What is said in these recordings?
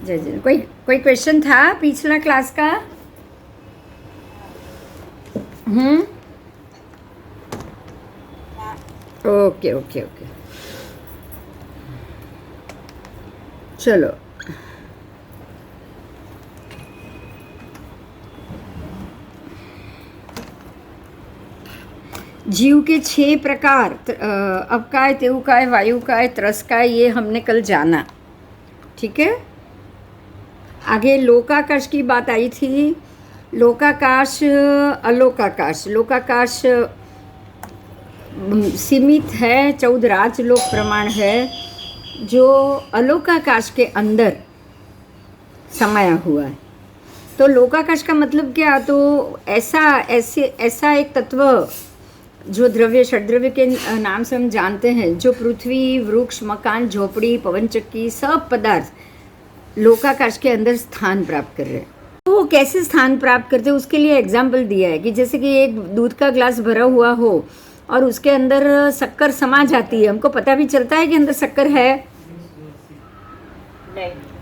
जय जय। कोई क्वेश्चन था पिछला क्लास का? ओके ओके ओके, चलो। जीव के 6 प्रकार, अवकाय, तेवकाय, वायुकाय, त्रसकाय, ये हमने कल जाना। ठीक है। आगे लोकाकाश की बात आई थी। लोकाकाश, अलोकाकाश। लोकाकाश सीमित है, 14 राजलोक प्रमाण है, जो अलोकाकाश के अंदर समाया हुआ है। तो लोकाकाश का मतलब क्या? तो ऐसा एक तत्व जो द्रव्य, षड्द्रव्य के नाम से हम जानते हैं, जो पृथ्वी, वृक्ष, मकान, झोपड़ी, पवनचक्की, सब पदार्थ लोकाकाश के अंदर स्थान प्राप्त कर रहे हैं। तो वो कैसे स्थान प्राप्त करते हैं, उसके लिए एग्जाम्पल दिया है कि जैसे कि एक दूध का ग्लास भरा हुआ हो और उसके अंदर शक्कर समा जाती है। हमको पता भी चलता है कि अंदर शक्कर है?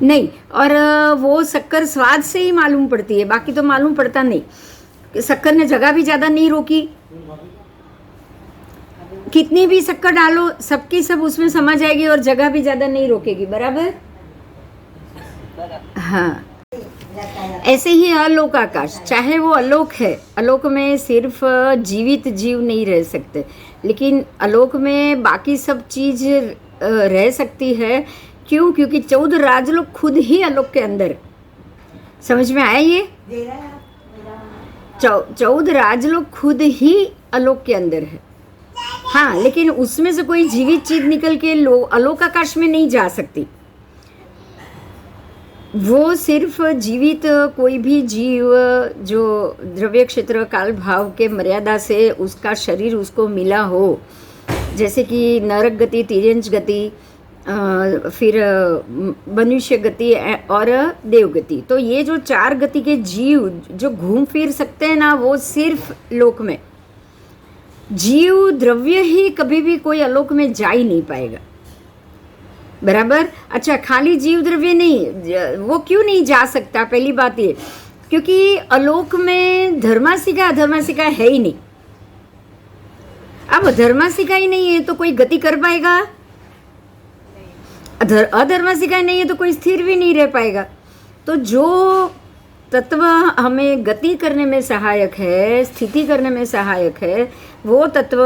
नहीं। और वो शक्कर स्वाद से ही मालूम पड़ती है, बाकी तो मालूम पड़ता नहीं। शक्कर ने जगह भी ज़्यादा नहीं रोकी, कितनी भी शक्कर डालो सबकी सब उसमें समा जाएगी और जगह भी ज़्यादा नहीं रोकेगी। बराबर? हाँ। ऐसे ही अलोकाकाश, चाहे वो अलोक है, अलोक में सिर्फ जीवित जीव नहीं रह सकते, लेकिन अलोक में बाकी सब चीज रह सकती है। क्यों? क्योंकि 14 राजलोक खुद ही अलोक के अंदर। समझ में आया ये? 14 राजलोक खुद ही अलोक के अंदर है। हाँ, लेकिन उसमें से कोई जीवित चीज निकल के अलोकाकाश में नहीं जा सकती। वो सिर्फ जीवित कोई भी जीव जो द्रव्य क्षेत्र काल भाव के मर्यादा से उसका शरीर उसको मिला हो, जैसे कि नरक गति, तिर्यंच गति, फिर मनुष्य गति और देव गति। तो ये जो 4 गति के जीव जो घूम फिर सकते हैं ना, वो सिर्फ लोक में। जीव द्रव्य ही कभी भी कोई अलोक में जा ही नहीं पाएगा। बराबर? अच्छा, खाली जीव द्रव्य नहीं, वो क्यों नहीं जा सकता? पहली बात ये, क्योंकि अलोक में धर्मासिका अधर्मासिका है ही नहीं। अब धर्मासिका ही नहीं है तो कोई गति कर पाएगा? अधर्मासिका ही नहीं है तो कोई स्थिर भी नहीं रह पाएगा। तो जो तत्व हमें गति करने में सहायक है, स्थिति करने में सहायक है, वो तत्व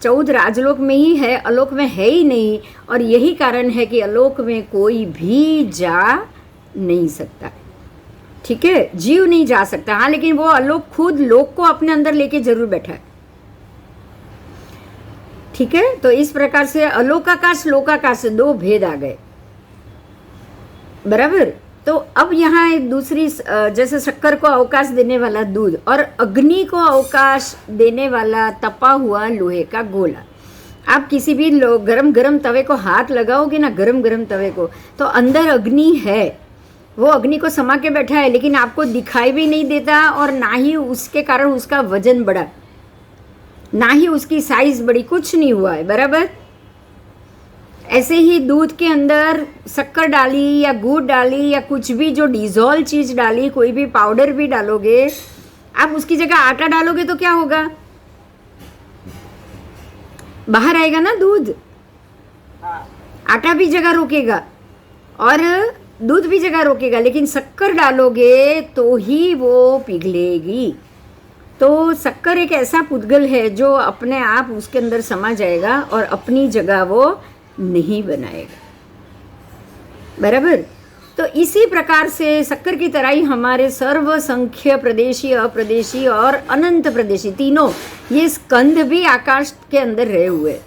14 राजलोक में ही है, अलोक में है ही नहीं। और यही कारण है कि अलोक में कोई भी जा नहीं सकता। ठीक है, जीव नहीं जा सकता। हाँ, लेकिन वो अलोक खुद लोक को अपने अंदर लेके जरूर बैठा है। ठीक है, तो इस प्रकार से अलोकाकाश, लोकाकाश से 2 भेद आ गए। बराबर? तो अब यहाँ एक दूसरी, जैसे शक्कर को अवकाश देने वाला दूध और अग्नि को अवकाश देने वाला तपा हुआ लोहे का गोला। आप किसी भी गरम गरम तवे को हाथ लगाओगे ना, गरम गरम तवे को, तो अंदर अग्नि है, वो अग्नि को समा के बैठा है, लेकिन आपको दिखाई भी नहीं देता और ना ही उसके कारण उसका वजन बढ़ा, ना ही उसकी साइज बड़ी, कुछ नहीं हुआ है। बराबर? ऐसे ही दूध के अंदर शक्कर डाली या गुड़ डाली या कुछ भी जो डिजोल्व चीज डाली, कोई भी पाउडर भी डालोगे, आप उसकी जगह आटा डालोगे तो क्या होगा? बाहर आएगा ना दूध। आटा भी जगह रोकेगा और दूध भी जगह रोकेगा, लेकिन शक्कर डालोगे तो ही वो पिघलेगी। तो शक्कर एक ऐसा पुद्गल है जो अपने आप उसके अंदर समा जाएगा और अपनी जगह वो नहीं बनाएगा। बराबर? तो इसी प्रकार से शक्कर की तरह ही हमारे सर्वसंख्य प्रदेशी, अप्रदेशी और अनंत प्रदेशी तीनों ये स्कंद भी आकाश के अंदर रहे हुए।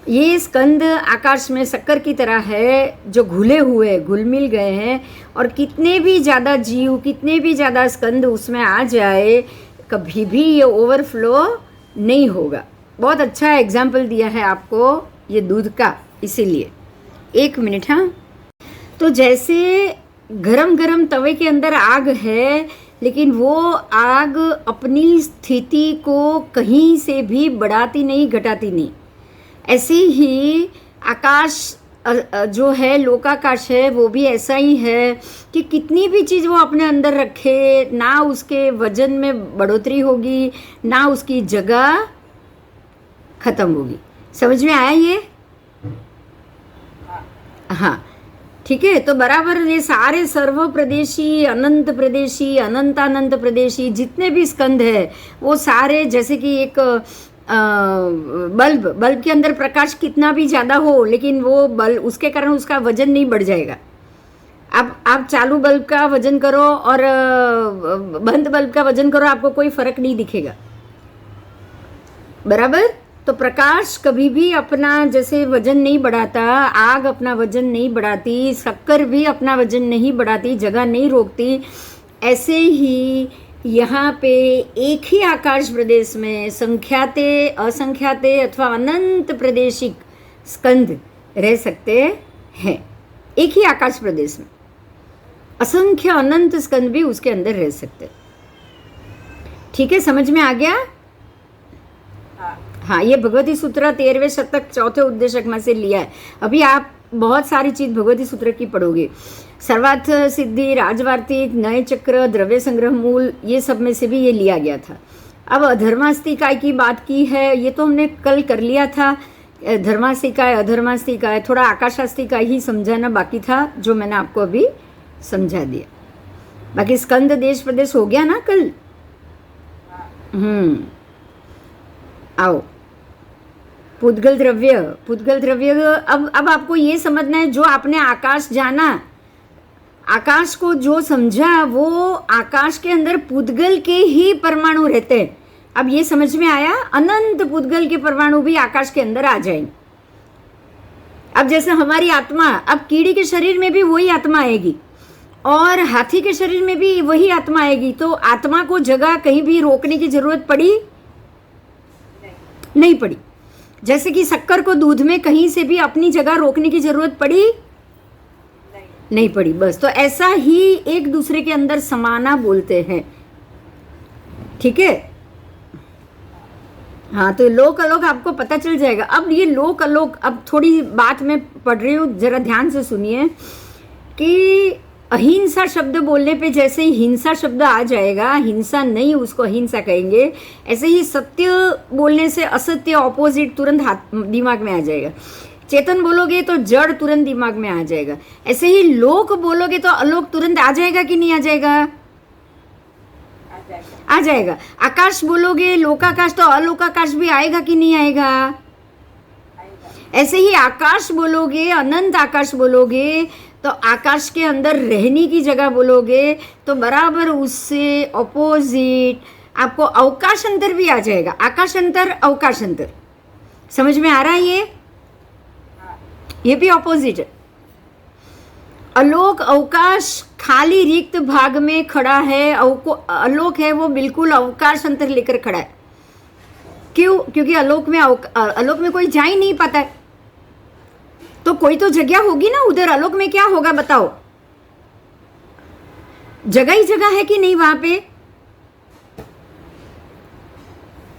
ये स्कंद आकाश में शक्कर की तरह है, जो घुले हुए, घुल मिल गए हैं। और कितने भी ज़्यादा जीव, कितने भी ज़्यादा स्कंद उसमें आ जाए, कभी भी ये ओवरफ्लो नहीं होगा। बहुत अच्छा एग्जाम्पल दिया है आपको ये दूध का, इसीलिए। 1 मिनट। हाँ, तो जैसे गरम गरम तवे के अंदर आग है, लेकिन वो आग अपनी स्थिति को कहीं से भी बढ़ाती नहीं, घटाती नहीं। ऐसे ही आकाश जो है लोकाकाश है वो भी ऐसा ही है कि कितनी भी चीज़ वो अपने अंदर रखे ना उसके वजन में बढ़ोतरी होगी ना उसकी जगह खत्म होगी। समझ में आया ये? हाँ ठीक है। तो बराबर ये सारे सर्व प्रदेशी अनंत प्रदेशी अनंतानंत प्रदेशी जितने भी स्कंद है वो सारे जैसे कि एक बल्ब के अंदर प्रकाश कितना भी ज़्यादा हो लेकिन वो बल्ब उसके कारण उसका वजन नहीं बढ़ जाएगा। आप चालू बल्ब का वजन करो और बंद बल्ब का वजन करो, आपको कोई फर्क नहीं दिखेगा। बराबर। तो प्रकाश कभी भी अपना जैसे वजन नहीं बढ़ाता, आग अपना वजन नहीं बढ़ाती, शक्कर भी अपना वजन नहीं बढ़ाती, जगह नहीं रोकती, ऐसे ही यहाँ पे एक ही आकाश प्रदेश में संख्याते असंख्याते अथवा अनंत प्रदेशिक स्कंद रह सकते हैं। एक ही आकाश प्रदेश में असंख्य अनंत स्कंद भी उसके अंदर रह सकते। ठीक है, समझ में आ गया? हाँ, ये भगवती सूत्र 13वें शतक चौथे उद्देशक में से लिया है। अभी आप बहुत सारी चीज भगवती सूत्र की पढ़ोगे। सर्वार्थ सिद्धि, राजवार्तिक, नए चक्र, द्रव्य संग्रह मूल, ये सब में से भी ये लिया गया था। अब अधर्मास्तिकाय की बात की है, ये तो हमने कल कर लिया था। धर्मास्तिकाय अधर्मास्तिकाय, थोड़ा आकाशास्तिकाय ही समझाना बाकी था जो मैंने आपको अभी समझा दिया। बाकी स्कंद देश प्रदेश हो गया ना कल। आओ पुद्गल द्रव्य। अब आपको ये समझना है, जो आपने आकाश जाना, आकाश को जो समझा, वो आकाश के अंदर पुद्गल के ही परमाणु रहते हैं। अब ये समझ में आया? अनंत पुद्गल के परमाणु भी आकाश के अंदर आ जाएंगे। अब जैसे हमारी आत्मा, अब कीड़ी के शरीर में भी वही आत्मा आएगी और हाथी के शरीर में भी वही आत्मा आएगी। तो आत्मा को जगह कहीं भी रोकने की जरूरत पड़ी? नहीं पड़ी। जैसे कि शक्कर को दूध में कहीं से भी अपनी जगह रोकने की जरूरत पड़ी? नहीं पड़ी। बस तो ऐसा ही एक दूसरे के अंदर समाना बोलते हैं। ठीक है। हाँ, तो लोक अलोक आपको पता चल जाएगा। अब ये लोक अलोक, अब थोड़ी बात मैं पढ़ रही हूँ, जरा ध्यान से सुनिए कि अहिंसा शब्द बोलने पे जैसे ही हिंसा शब्द आ जाएगा, हिंसा नहीं उसको अहिंसा कहेंगे, ऐसे ही सत्य बोलने से असत्य ऑपोजिट तुरंत दिमाग में आ जाएगा। चेतन बोलोगे तो जड़ तुरंत दिमाग में आ जाएगा। ऐसे ही लोक बोलोगे तो अलोक तुरंत आ जाएगा कि नहीं आ जाएगा? आ जाएगा। आकाश बोलोगे लोकाकाश तो अलोकाकाश भी आएगा कि नहीं आएगा? ऐसे ही आकाश बोलोगे, अनंत आकाश बोलोगे तो आकाश के अंदर रहने की जगह बोलोगे तो बराबर उससे ऑपोजिट आपको अवकाशांतर भी आ जाएगा। आकाशांतर अवकाशांतर, समझ में आ रहा है? ये भी ऑपोजिट है। अलोक अवकाश खाली रिक्त भाग में खड़ा है, अलोक है वो बिल्कुल अवकाश अंतर लेकर खड़ा है। क्यों? क्योंकि अलोक में कोई जा ही नहीं पाता है, तो कोई तो जगह होगी ना उधर। अलोक में क्या होगा बताओ? जगह ही जगह है कि नहीं वहां पे?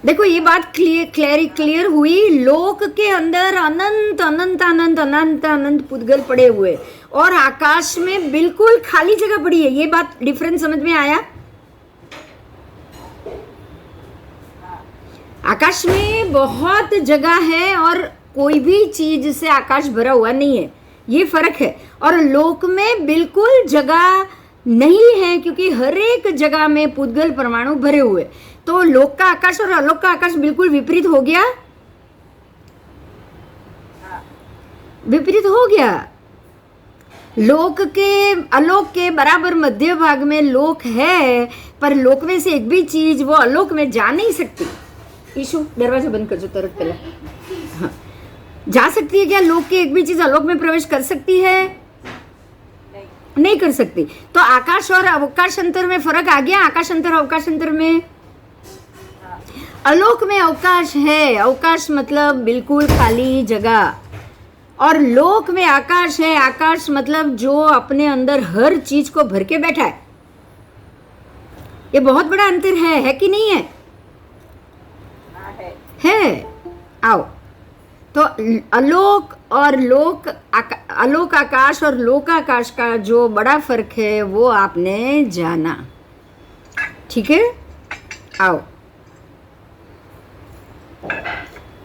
देखो ये बात क्लियर हुई। लोक के अंदर अनंत अनंत अनंत अनंत अनंत पुद्गल पड़े हुए और आकाश में बिल्कुल खाली जगह पड़ी है। ये बात डिफरेंस समझ में आया? आकाश में बहुत जगह है और कोई भी चीज से आकाश भरा हुआ नहीं है, ये फर्क है। और लोक में बिल्कुल जगह नहीं है क्योंकि हर एक जगह में पुद्गल परमाणु भरे हुए। तो लोक का आकाश और अलोक का आकाश बिल्कुल विपरीत हो गया। विपरीत हो गया। लोक के अलोक के बराबर मध्य भाग में लोक है, पर लोक में से एक भी चीज वो अलोक में जा नहीं सकती। ईशु दरवाजा बंद कर जो तुरंत पहले। हाँ, जा सकती है क्या? लोक की एक भी चीज अलोक में प्रवेश कर सकती है? नहीं कर सकती। तो आकाश और अवकाश अंतर में फर्क आ गया। आकाश अंतर अवकाश अंतर में अलोक में अवकाश है, अवकाश मतलब बिल्कुल खाली जगह, और लोक में आकाश है। आकाश मतलब जो अपने अंदर हर चीज को भर के बैठा है। ये बहुत बड़ा अंतर है कि नहीं है? है। आओ, तो अलोक और अलोक आकाश और लोकाकाश का जो बड़ा फर्क है वो आपने जाना। ठीक है, आओ।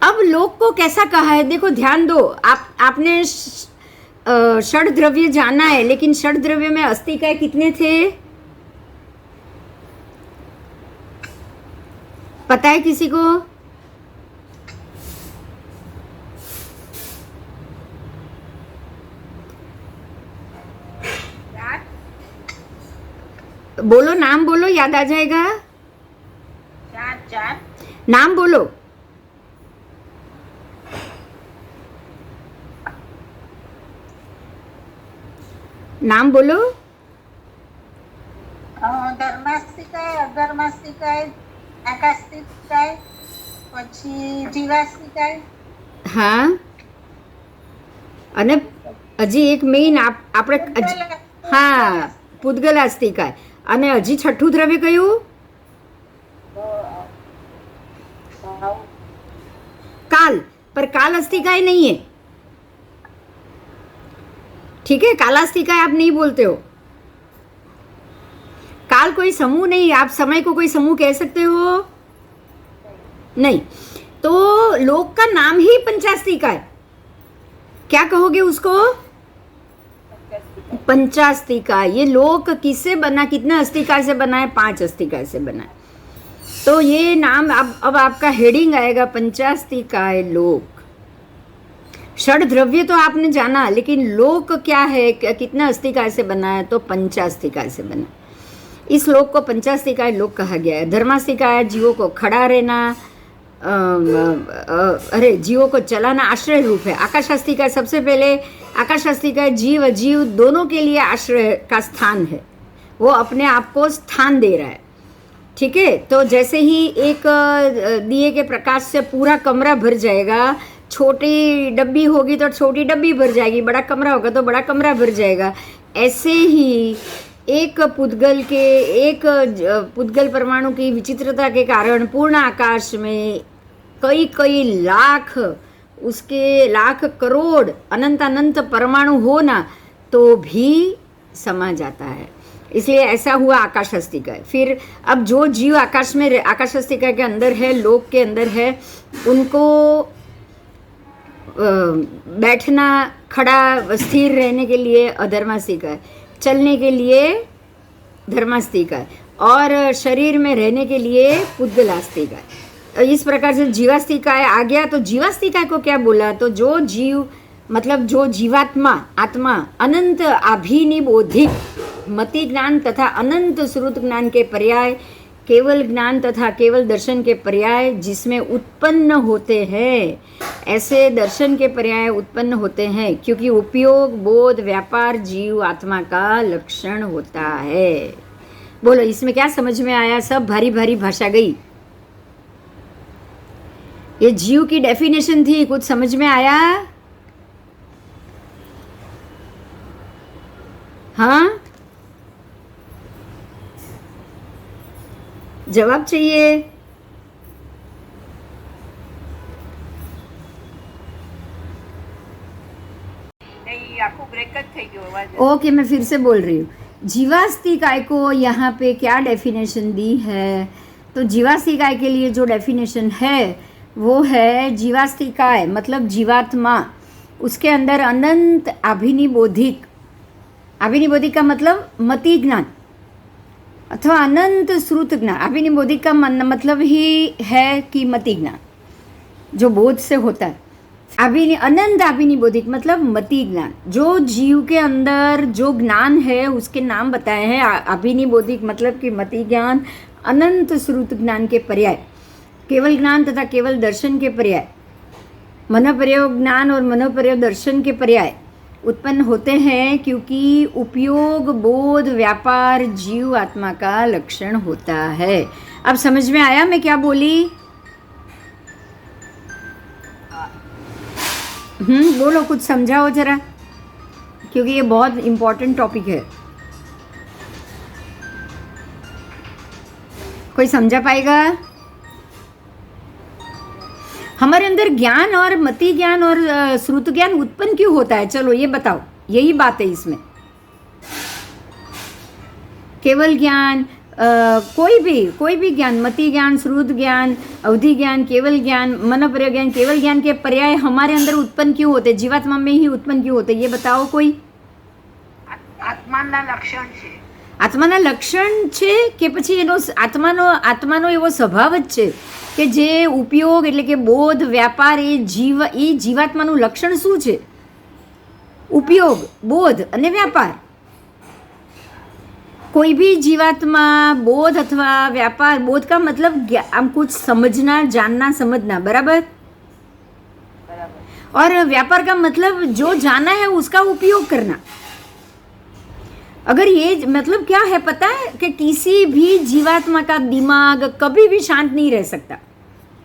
अब लोक को कैसा कहा है, देखो ध्यान दो। आपने षड द्रव्य जाना है, लेकिन षड द्रव्य में अस्थिकाय कितने थे पता है किसी को? बोलो, नाम बोलो, याद आ जाएगा। चार नाम बोलो। नाम बोलो। ધર્માસ્તિકાય, અધર્માસ્તિકાય, આકાસ્તિકાય, પછી જીવાસ્તિકાય। હા, અને હજી એક મેઇન આપણે હા પૂદગલાસ્તિકાય, અને હજી છઠ્ઠું દ્રવ્ય કયું? काल, पर काल अस्थिकाय नहीं है। ठीक है, कालास्थिकाय आप नहीं बोलते हो। काल कोई समूह नहीं, आप समय को कोई समूह कह सकते हो? नहीं। तो लोक का नाम ही पंचास्तिकाय, क्या कहोगे उसको? पंचास्तिकाय। ये लोक किससे बना, कितना अस्तिकाय से बना है? 5 अस्तिकाय से बना है। तो ये नाम अब आपका हेडिंग आएगा पंचास्तिकाय लोक। षड द्रव्य तो आपने जाना, लेकिन लोक क्या है, कितना अस्तिकाय से बना है? तो पंचास्तिकाय से बना। इस लोक को पंचास्तिकाय लोक कहा गया है। धर्मास्तिकाय जीवों को खड़ा रहना, जीवों को चलाना आश्रय रूप है। आकाशास्तिकाय सबसे पहले, आकाशास्तिकाय जीव अजीव दोनों के लिए आश्रय का स्थान है, वो अपने आप को स्थान दे रहा है। ठीक है, तो जैसे ही एक दिए के प्रकाश से पूरा कमरा भर जाएगा, छोटी डब्बी होगी तो छोटी डब्बी भर जाएगी, बड़ा कमरा होगा तो बड़ा कमरा भर जाएगा। ऐसे ही एक पुद्गल परमाणु की विचित्रता के कारण पूर्ण आकाश में कई लाख, उसके लाख करोड़ अनंत अनंत परमाणु हो ना तो भी समा जाता है। इसलिए ऐसा हुआ आकाशास्तिकाय। फिर अब जो जीव आकाश में आकाशास्तिकाय के अंदर है, लोक के अंदर है, उनको बैठना, खड़ा स्थिर रहने के लिए अधर्मास्तिकाय, चलने के लिए धर्मास्तिकाय, और शरीर में रहने के लिए पुद्गलास्तिकाय। इस प्रकार से जीवास्तिकाय आ गया। तो जीवास्तिकाय को क्या बोला? तो जो जीव मतलब जो जीवात्मा, आत्मा अनंत अभिनिबोधिक मति ज्ञान तथा अनंत श्रुत ज्ञान के पर्याय, केवल ज्ञान तथा केवल दर्शन के पर्याय जिसमें उत्पन्न होते हैं, ऐसे दर्शन के पर्याय उत्पन्न होते हैं, क्योंकि उपयोग बोध व्यापार जीव आत्मा का लक्षण होता है। बोलो, इसमें क्या समझ में आया? सब भारी भारी भाषा गई। ये जीव की डेफिनेशन थी, कुछ समझ में आया? हाँ, जवाब चाहिए? ओके, मैं फिर से बोल रही हूँ। जीवास्तिकाय को यहाँ पे क्या डेफिनेशन दी है? तो जीवास्तिकाय के लिए जो डेफिनेशन है वो है, जीवास्तिकाय मतलब जीवात्मा, उसके अंदर अनंत अभिनिबोधिक, अभिनिबोधिक का मतलब मति ज्ञान अथवा अनंत श्रुत ज्ञान। अभिनिबोधिक का मतलब ही है कि मति ज्ञान जो बोध से होता है। अनंत अभिनिबोधिक मतलब मति ज्ञान, जो जीव के अंदर जो ज्ञान है उसके नाम बताए हैं। अभिनिबोधिक मतलब कि मति ज्ञान, अनंत श्रुत ज्ञान के पर्याय, केवल ज्ञान तथा केवल दर्शन के पर्याय, मनोपर्योग ज्ञान और मनोपर्योग दर्शन के पर्याय उत्पन्न होते हैं, क्योंकि उपयोग बोध व्यापार जीव आत्मा का लक्षण होता है। अब समझ में आया मैं क्या बोली? बोलो, कुछ समझाओ जरा, क्योंकि ये बहुत इम्पोर्टेंट टॉपिक है। कोई समझा पाएगा? हमारे अंदर ज्ञान और मति ज्ञान और श्रुत ज्ञान उत्पन्न क्यों होता है? चलो ये बताओ, यही बात है इसमें। केवल ज्ञान, कोई भी ज्ञान, मति ज्ञान, श्रुत ज्ञान, अवधि ज्ञान, केवल ज्ञान, मनोपर्य ज्ञान, केवल ज्ञान के पर्याय हमारे अंदर उत्पन्न क्यों होते, जीवात्मा में ही उत्पन्न क्यों होते, ये बताओ कोई। આત્માના લક્ષણ છે. આત્માના લક્ષણ છે કે પછી એનો આત્માનો એવો સ્વભાવ જ છે કે જે ઉપયોગ એટલે કે બોધ, વ્યાપાર એ જીવાત્માનું લક્ષણ શું છે? ઉપયોગ, બોધ અને વ્યાપાર. कोई भी जीवात्मा बोध अथवा व्यापार, बोध का मतलब हम कुछ समझना, जानना, समझना, बराबर। और व्यापार का मतलब जो जाना है उसका उपयोग करना। अगर ये मतलब क्या है पता है कि किसी भी जीवात्मा का दिमाग कभी भी शांत नहीं रह सकता।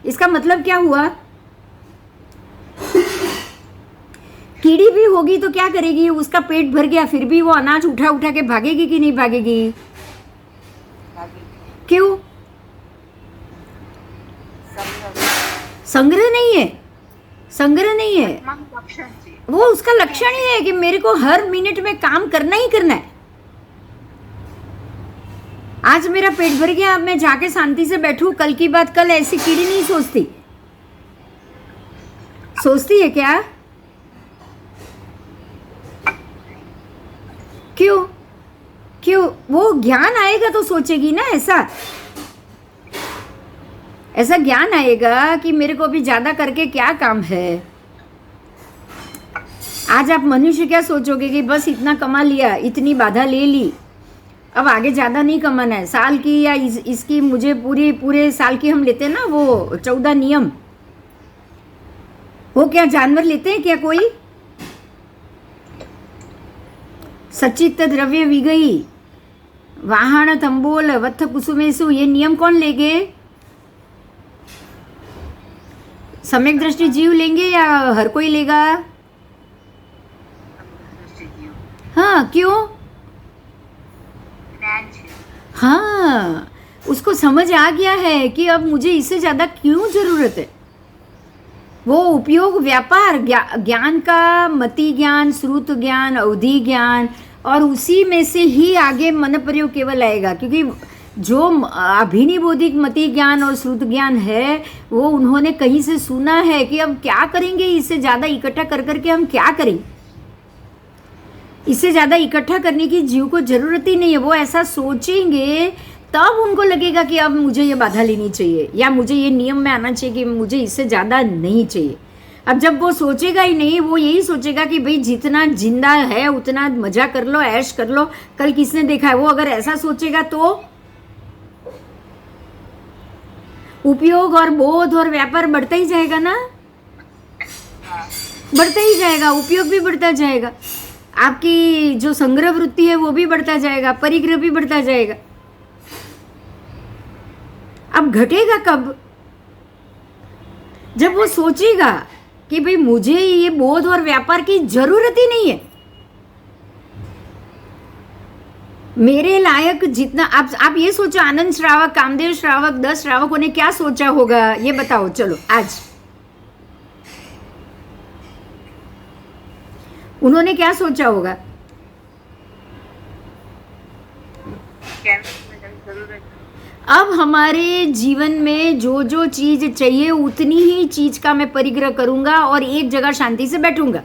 इसका मतलब क्या हुआ? कीड़ी भी होगी तो क्या करेगी? उसका पेट भर गया फिर भी वो अनाज उठा उठा के भागेगी कि नहीं भागेगी? क्यों? संग्रह नहीं है, संग्रह नहीं है, वो उसका लक्षण ही है कि मेरे को हर मिनट में काम करना ही करना है। आज मेरा पेट भर गया, अब मैं जाके शांति से बैठूं, कल की बात कल, ऐसी कीड़ी नहीं सोचती। सोचती है क्या? क्यों? क्यों? वो ज्ञान आएगा तो सोचेगी ना। ऐसा ज्ञान आएगा कि मेरे को अभी ज्यादा करके क्या काम है। आज आप मनुष्य क्या सोचोगे कि बस इतना कमा लिया, इतनी बाधा ले ली, अब आगे ज्यादा नहीं कमाना है। साल की या इसकी मुझे पूरे साल की हम लेते हैं ना वो 14 नियम, वो क्या जानवर लेते हैं क्या कोई? सचित द्रव्य विगई वाहन तंबोल वत्थ कुसुमेसु, ये नियम कौन लेंगे? सम्यक दृष्टि जीव लेंगे या हर कोई लेगा? हाँ, क्यों? हाँ, उसको समझ आ गया है कि अब मुझे इससे ज्यादा क्यों जरूरत है। वो उपयोग व्यापार ज्ञान का, मति ज्ञान, श्रुत ज्ञान, अवधि ज्ञान, और उसी में से ही आगे मन प्रयोग केवल आएगा। क्योंकि जो अभिनिबोधिक मति ज्ञान और श्रुत ज्ञान है वो उन्होंने कहीं से सुना है कि अब क्या करेंगे, इससे ज़्यादा इकट्ठा कर करके हम क्या करें, इससे ज़्यादा इकट्ठा करने की जीव को जरूरत ही नहीं है। वो ऐसा सोचेंगे तब उनको लगेगा कि अब मुझे ये बाधा लेनी चाहिए या मुझे ये नियम में आना चाहिए कि मुझे इससे ज़्यादा नहीं चाहिए। अब जब वो सोचेगा ही नहीं, वो यही सोचेगा कि भाई जितना जिंदा है उतना मजा कर लो, ऐश कर लो, कल किसने देखा है। वो अगर ऐसा सोचेगा तो उपयोग और बोध और व्यापार बढ़ता ही जाएगा ना, बढ़ता ही जाएगा, उपयोग भी बढ़ता जाएगा, आपकी जो संग्रह वृत्ति है वो भी बढ़ता जाएगा, परिग्रह भी बढ़ता जाएगा। अब घटेगा कब? जब वो सोचेगा कि भाई मुझे ये बोध और व्यापार की जरूरत ही नहीं है, मेरे लायक जितना। आप ये सोचो, आनंद श्रावक, कामदेव श्रावक, 10 श्रावकों ने क्या सोचा होगा ये बताओ। चलो आज उन्होंने क्या सोचा होगा? अब हमारे जीवन में जो जो चीज चाहिए उतनी ही चीज का मैं परिग्रह करूंगा और एक जगह शांति से बैठूंगा,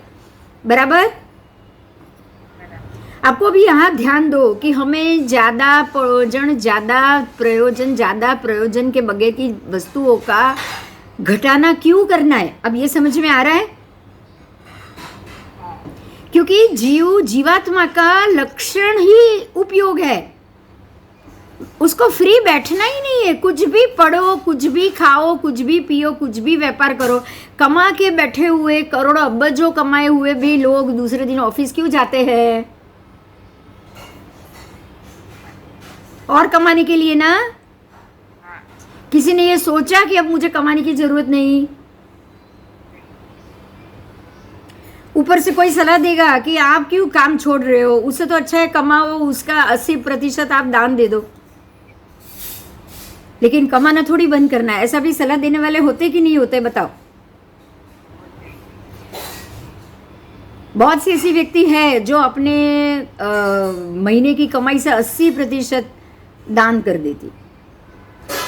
बराबर। आपको भी यहाँ ध्यान दो कि हमें ज्यादा प्रयोजन के बगैर की वस्तुओं का घटाना क्यों करना है? अब ये समझ में आ रहा है? क्योंकि जीवात्मा का लक्षण ही उपयोग है, उसको फ्री बैठना ही नहीं है। कुछ भी पढ़ो, कुछ भी खाओ, कुछ भी पियो, कुछ भी व्यापार करो। कमा के बैठे हुए करोड़ों अब्बजों कमाए हुए भी लोग दूसरे दिन ऑफिस क्यों जाते हैं? और कमाने के लिए ना। किसी ने ये सोचा कि अब मुझे कमाने की जरूरत नहीं? ऊपर से कोई सलाह देगा कि आप क्यों काम छोड़ रहे हो, उससे तो अच्छा है कमाओ, उसका 80% आप दान दे दो। लेकिन कमाना थोड़ी बंद करना है। ऐसा भी सलाह देने वाले होते कि नहीं होते बताओ? बहुत सी ऐसी व्यक्ति है जो अपने महीने की कमाई से 80% दान कर देती।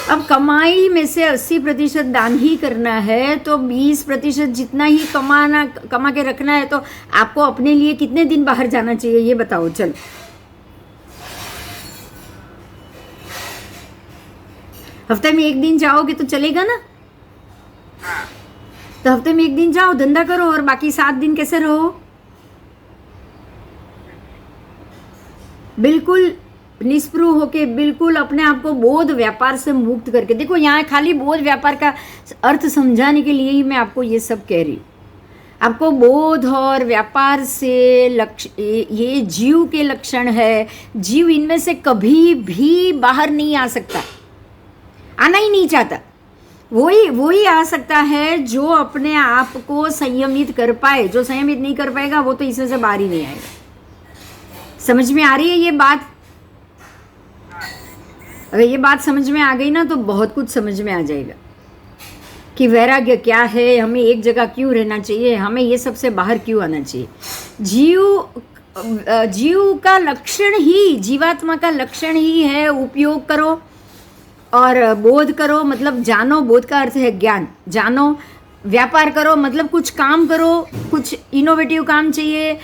अब कमाई में से 80% दान ही करना है तो 20% जितना ही कमा के रखना है, तो आपको अपने लिए कितने दिन बाहर जाना चाहिए ये बताओ। चल, हफ्ते में एक दिन जाओगे तो चलेगा ना? तो हफ्ते में एक दिन जाओ, धंधा करो, और बाकी 7 दिन कैसे रहो? बिल्कुल निस्पृह होके, बिल्कुल अपने आप को बोध व्यापार से मुक्त करके। देखो, यहाँ खाली बोध व्यापार का अर्थ समझाने के लिए ही मैं आपको ये सब कह रही हूँ। आपको बोध और व्यापार से ये जीव के लक्षण है। जीव इनमें से कभी भी बाहर नहीं आ सकता, आना ही नहीं चाहता। वही आ सकता है जो अपने आप को संयमित कर पाए। जो संयमित नहीं कर पाएगा वो तो इसमें से बाहर ही नहीं आएगा। समझ में आ रही है ये बात? अगर ये बात समझ में आ गई ना तो बहुत कुछ समझ में आ जाएगा कि वैराग्य क्या है, हमें एक जगह क्यों रहना चाहिए, हमें ये सबसे बाहर क्यों आना चाहिए। जीव का लक्षण ही, जीवात्मा का लक्षण ही है उपयोग करो और बोध करो, मतलब जानो। बोध का अर्थ है ज्ञान, जानो। व्यापार करो मतलब कुछ काम करो, कुछ इनोवेटिव काम चाहिए,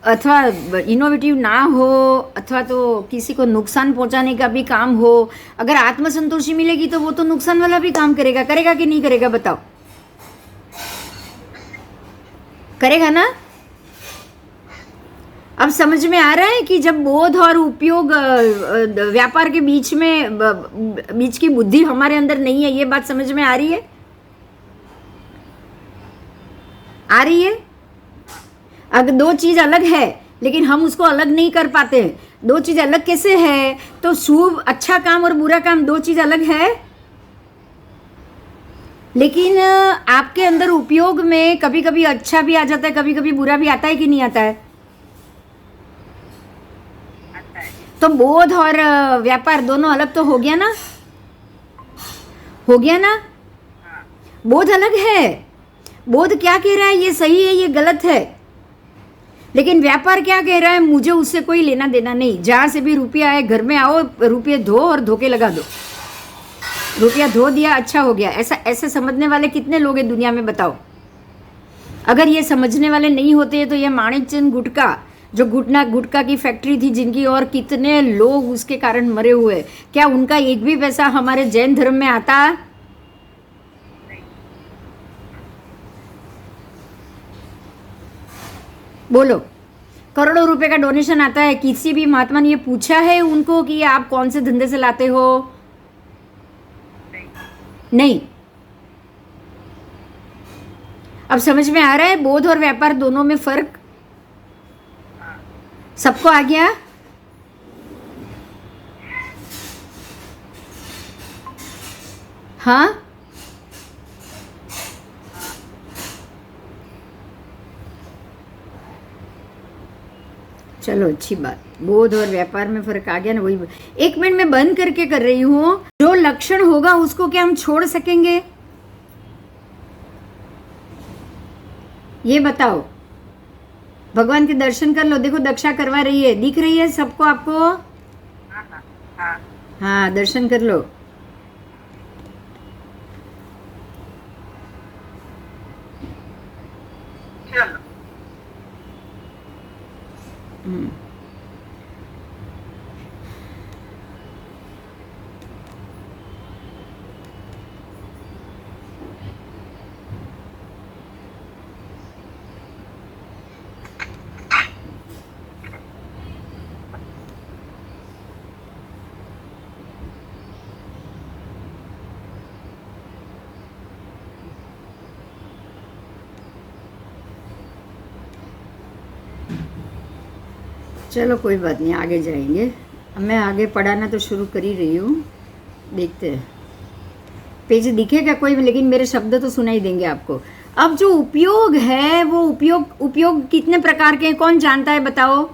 अथवा इनोवेटिव ना हो, अथवा तो किसी को नुकसान पहुंचाने का भी काम हो। अगर आत्मसंतोषी मिलेगी तो वो तो नुकसान वाला भी काम करेगा कि नहीं करेगा? बताओ, करेगा ना? अब समझ में आ रहा है कि जब बोध और उपयोग व्यापार के बीच की बुद्धि हमारे अंदर नहीं है। ये बात समझ में आ रही है? आ रही है? अगर दो चीज अलग है लेकिन हम उसको अलग नहीं कर पाते। दो चीज अलग कैसे है? तो शुभ, अच्छा काम और बुरा काम, दो चीज अलग है। लेकिन आपके अंदर उपयोग में कभी कभी अच्छा भी आ जाता है, कभी कभी बुरा भी आता है कि नहीं आता है? तो बोध और व्यापार दोनों अलग तो हो गया ना? हो गया ना? बोध अलग है। बोध क्या कह रहा है? ये सही है, ये गलत है। लेकिन व्यापार क्या कह रहा है? मुझे उससे कोई लेना देना नहीं। जहां से भी रुपया आए, घर में आओ, रुपये धो और धोके लगा दो। रुपया धो दिया, अच्छा हो गया। ऐसे समझने वाले कितने लोग हैं दुनिया में? बताओ। अगर ये समझने वाले नहीं होते तो ये माणिकचंद गुटका, जो गुटका की फैक्ट्री थी, जिनकी और कितने लोग उसके कारण मरे हुए, क्या उनका एक भी पैसा हमारे जैन धर्म में आता? बोलो। करोड़ों रुपए का डोनेशन आता है। किसी भी महात्मा ने ये पूछा है उनको कि आप कौन से धंधे से लाते हो? नहीं। अब समझ में आ रहा है बोध और व्यापार दोनों में फर्क? सबको आ गया? हाँ, चलो अच्छी बात। बोध और व्यापार में फर्क आ गया ना? वही 1 मिनट में बंद करके कर रही हूँ। जो लक्षण होगा उसको क्या हम छोड़ सकेंगे? ये बताओ। भगवान के दर्शन कर लो। देखो, दक्षा करवा रही है, दिख रही है सबको आपको? हाँ, दर्शन कर लो। चलो कोई बात नहीं, आगे जाएंगे। अब मैं आगे पढ़ाना तो शुरू कर ही रही हूँ, देखते हैं। पेज दिखेगा कोई, लेकिन मेरे शब्द तो सुनाई देंगे आपको। अब जो उपयोग है वो उपयोग कितने प्रकार के हैं? कौन जानता है? बताओ।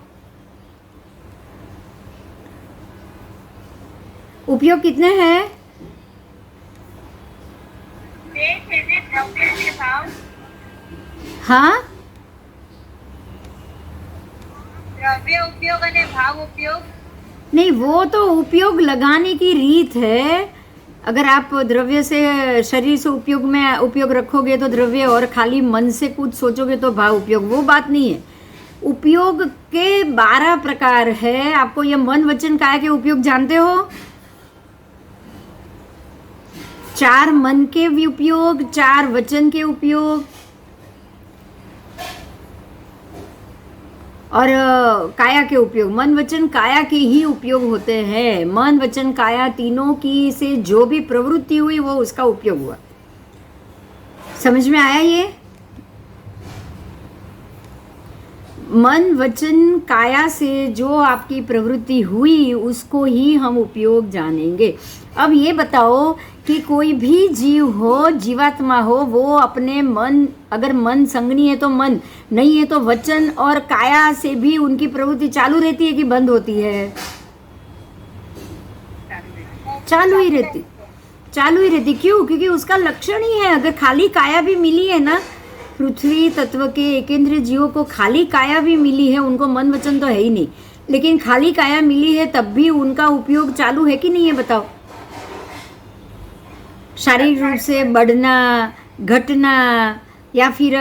उपयोग कितने हैं? हाँ, उपयोग અને ભાવ उपयोग नहीं, वो तो उपयोग लगाने की रीत है। अगर आप द्रव्य से शरीर से उपयोग रखोगे तो द्रव्य, और खाली मन से कुछ सोचोगे तो भाव उपयोग, वो बात नहीं है। उपयोग के 12 प्रकार है। आपको ये मन वचन काया के उपयोग जानते हो? 4 मन के भी उपयोग, 4 वचन के उपयोग, और काया के उपयोग। मन वचन काया के ही उपयोग होते हैं। मन वचन काया तीनों की से जो भी प्रवृत्ति हुई वो उसका उपयोग हुआ। समझ में आया ये? मन वचन काया से जो आपकी प्रवृत्ति हुई उसको ही हम उपयोग जानेंगे। अब ये बताओ कि कोई भी जीव हो, जीवात्मा हो, वो अपने मन, अगर मन संगनी है तो मन, नहीं है तो वचन और काया से भी उनकी प्रवृत्ति चालू रहती है कि बंद होती है? चालू ही रहती, चालू ही रहती। क्यों? क्योंकि उसका लक्षण ही है। अगर खाली काया भी मिली है ना, पृथ्वी तत्व के एकेंद्रीय जीवों को खाली काया भी मिली है, उनको मन वचन तो है ही नहीं, लेकिन खाली काया मिली है तब भी उनका उपयोग चालू है कि नहीं है? बताओ। शारीरिक रूप से बढ़ना, घटना, या फिर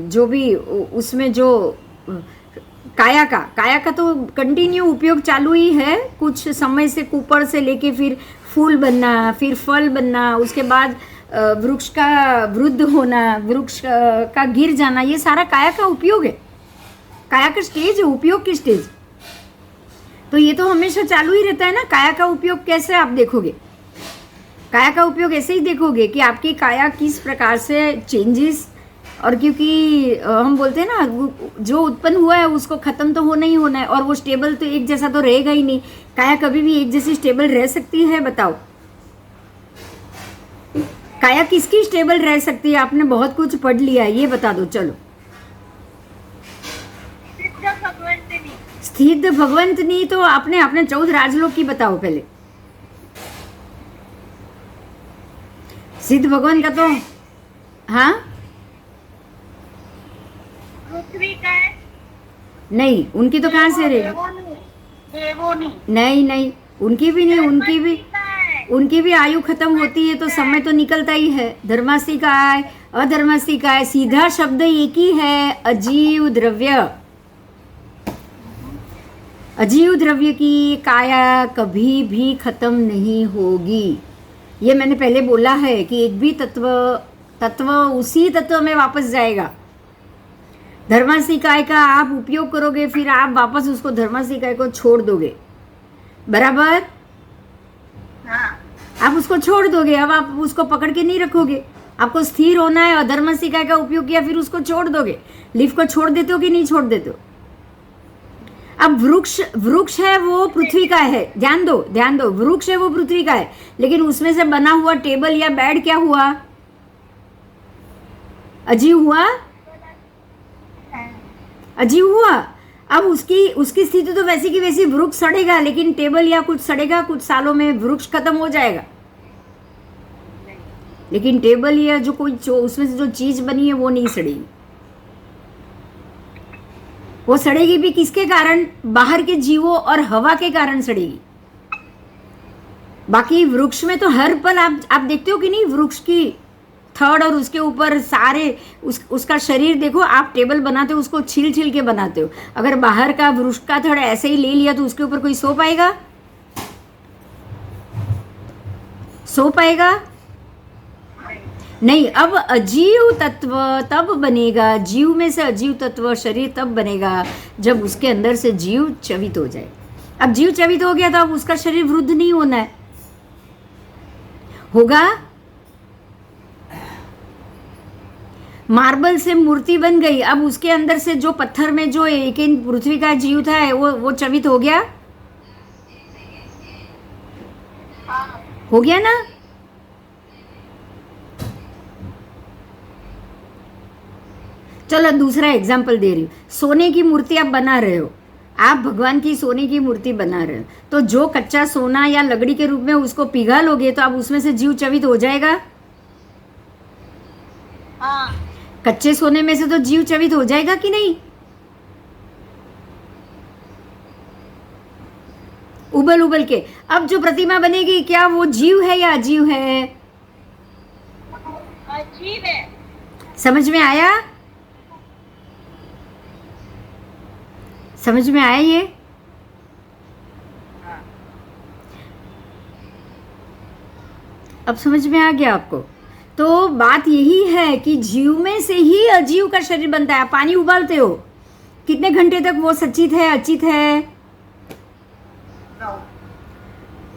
जो भी उसमें जो काया का तो कंटिन्यू उपयोग चालू ही है। कुछ समय से कुपर से लेके फिर फूल बनना, फिर फल बनना, उसके बाद वृक्ष का वृद्ध होना, वृक्ष का गिर जाना, ये सारा काया का उपयोग है। काया का स्टेज है, उपयोग की स्टेज। तो ये तो हमेशा चालू ही रहता है ना। काया का उपयोग कैसे आप देखोगे? काया का उपयोग ऐसे ही देखोगे कि आपकी काया किस प्रकार से चेंजेस, और क्योंकि हम बोलते हैं ना, जो उत्पन्न हुआ है उसको खत्म तो होना ही होना है, और वो स्टेबल तो एक जैसा तो रहेगा ही नहीं। काया कभी भी एक जैसी स्टेबल रह सकती है? बताओ। काया किसकी स्टेबल रह सकती है? आपने बहुत कुछ पढ़ लिया है, ये बता दो। चलो। स्थित भगवंतनी तो आपने 14 राजलोक की बताओ पहले। सिद्ध भगवान का तो, हाँ, पृथ्वी का है नहीं, उनकी तो कहाँ से रहेगी? नहीं, उनकी भी नहीं, उनकी भी आयु खत्म होती है तो समय तो निकलता ही है। धर्मास्ती का है, अधर्मास्ती का है, सीधा शब्द एक ही है, अजीव द्रव्य। अजीव द्रव्य की काया कभी भी खत्म नहीं होगी। ये मैंने पहले बोला है कि एक भी तत्व उसी तत्व में वापस जाएगा। धर्मास्ती काय का आप उपयोग करोगे, फिर आप वापस उसको धर्मास्ती काय को छोड़ दोगे, बराबर? हाँ। आप उसको छोड़ दोगे, अब आप उसको पकड़ के नहीं रखोगे। आपको स्थिर होना है, और धर्मास्ती काय का उपयोग किया, फिर उसको छोड़ दोगे। लीफ को छोड़ देते हो कि नहीं छोड़ देते हो? अब वृक्ष है वो पृथ्वी का है, ध्यान दो, वृक्ष है वो पृथ्वी का है, लेकिन उसमें से बना हुआ टेबल या बेड क्या हुआ? अजीव हुआ, अजीव हुआ। अब उसकी स्थिति तो वैसी की वैसी, वृक्ष सड़ेगा, लेकिन टेबल या कुछ सड़ेगा, कुछ सालों में वृक्ष खत्म हो जाएगा, लेकिन टेबल या जो उसमें से जो चीज बनी है वो नहीं सड़ेगी। वो सड़ेगी भी किसके कारण? बाहर के जीवों और हवा के कारण सड़ेगी। बाकी वृक्ष में तो हर पल आप देखते हो कि नहीं, वृक्ष की थड़ और उसके ऊपर सारे उसका शरीर देखो। आप टेबल बनाते हो उसको छील के बनाते हो। अगर बाहर का वृक्ष का थड़ ऐसे ही ले लिया तो उसके ऊपर कोई सो पाएगा? सो पाएगा नहीं। अब अजीव तत्व तब बनेगा, जीव में से अजीव तत्व शरीर तब बनेगा जब उसके अंदर से जीव चवित हो जाए। अब जीव चवित हो गया तो अब उसका शरीर वृद्ध नहीं होना है, होगा? मार्बल से मूर्ति बन गई, अब उसके अंदर से जो पत्थर में जो एक पृथ्वी का जीव था वो चवित हो गया, हो गया ना? चलो दूसरा एग्जाम्पल दे रही हूँ। सोने की मूर्ति आप बना रहे हो, आप भगवान की सोने की मूर्ति बना रहे हो, तो जो कच्चा सोना या लकड़ी के रूप में उसको पिघलोगे तो अब उसमें से जीव चवित हो जाएगा? हाँ। कच्चे सोने में से तो जीव चवित हो जाएगा कि नहीं? उबल उबल के। अब जो प्रतिमा बनेगी क्या वो जीव है या अजीव है? अजीब है। समझ में आया? समझ में आया ये? हाँ। अब समझ में आ गया आपको? तो बात यही है कि जीव में से ही अजीव का शरीर बनता है। पानी उबालते हो, कितने घंटे तक वो सचित है अचित है?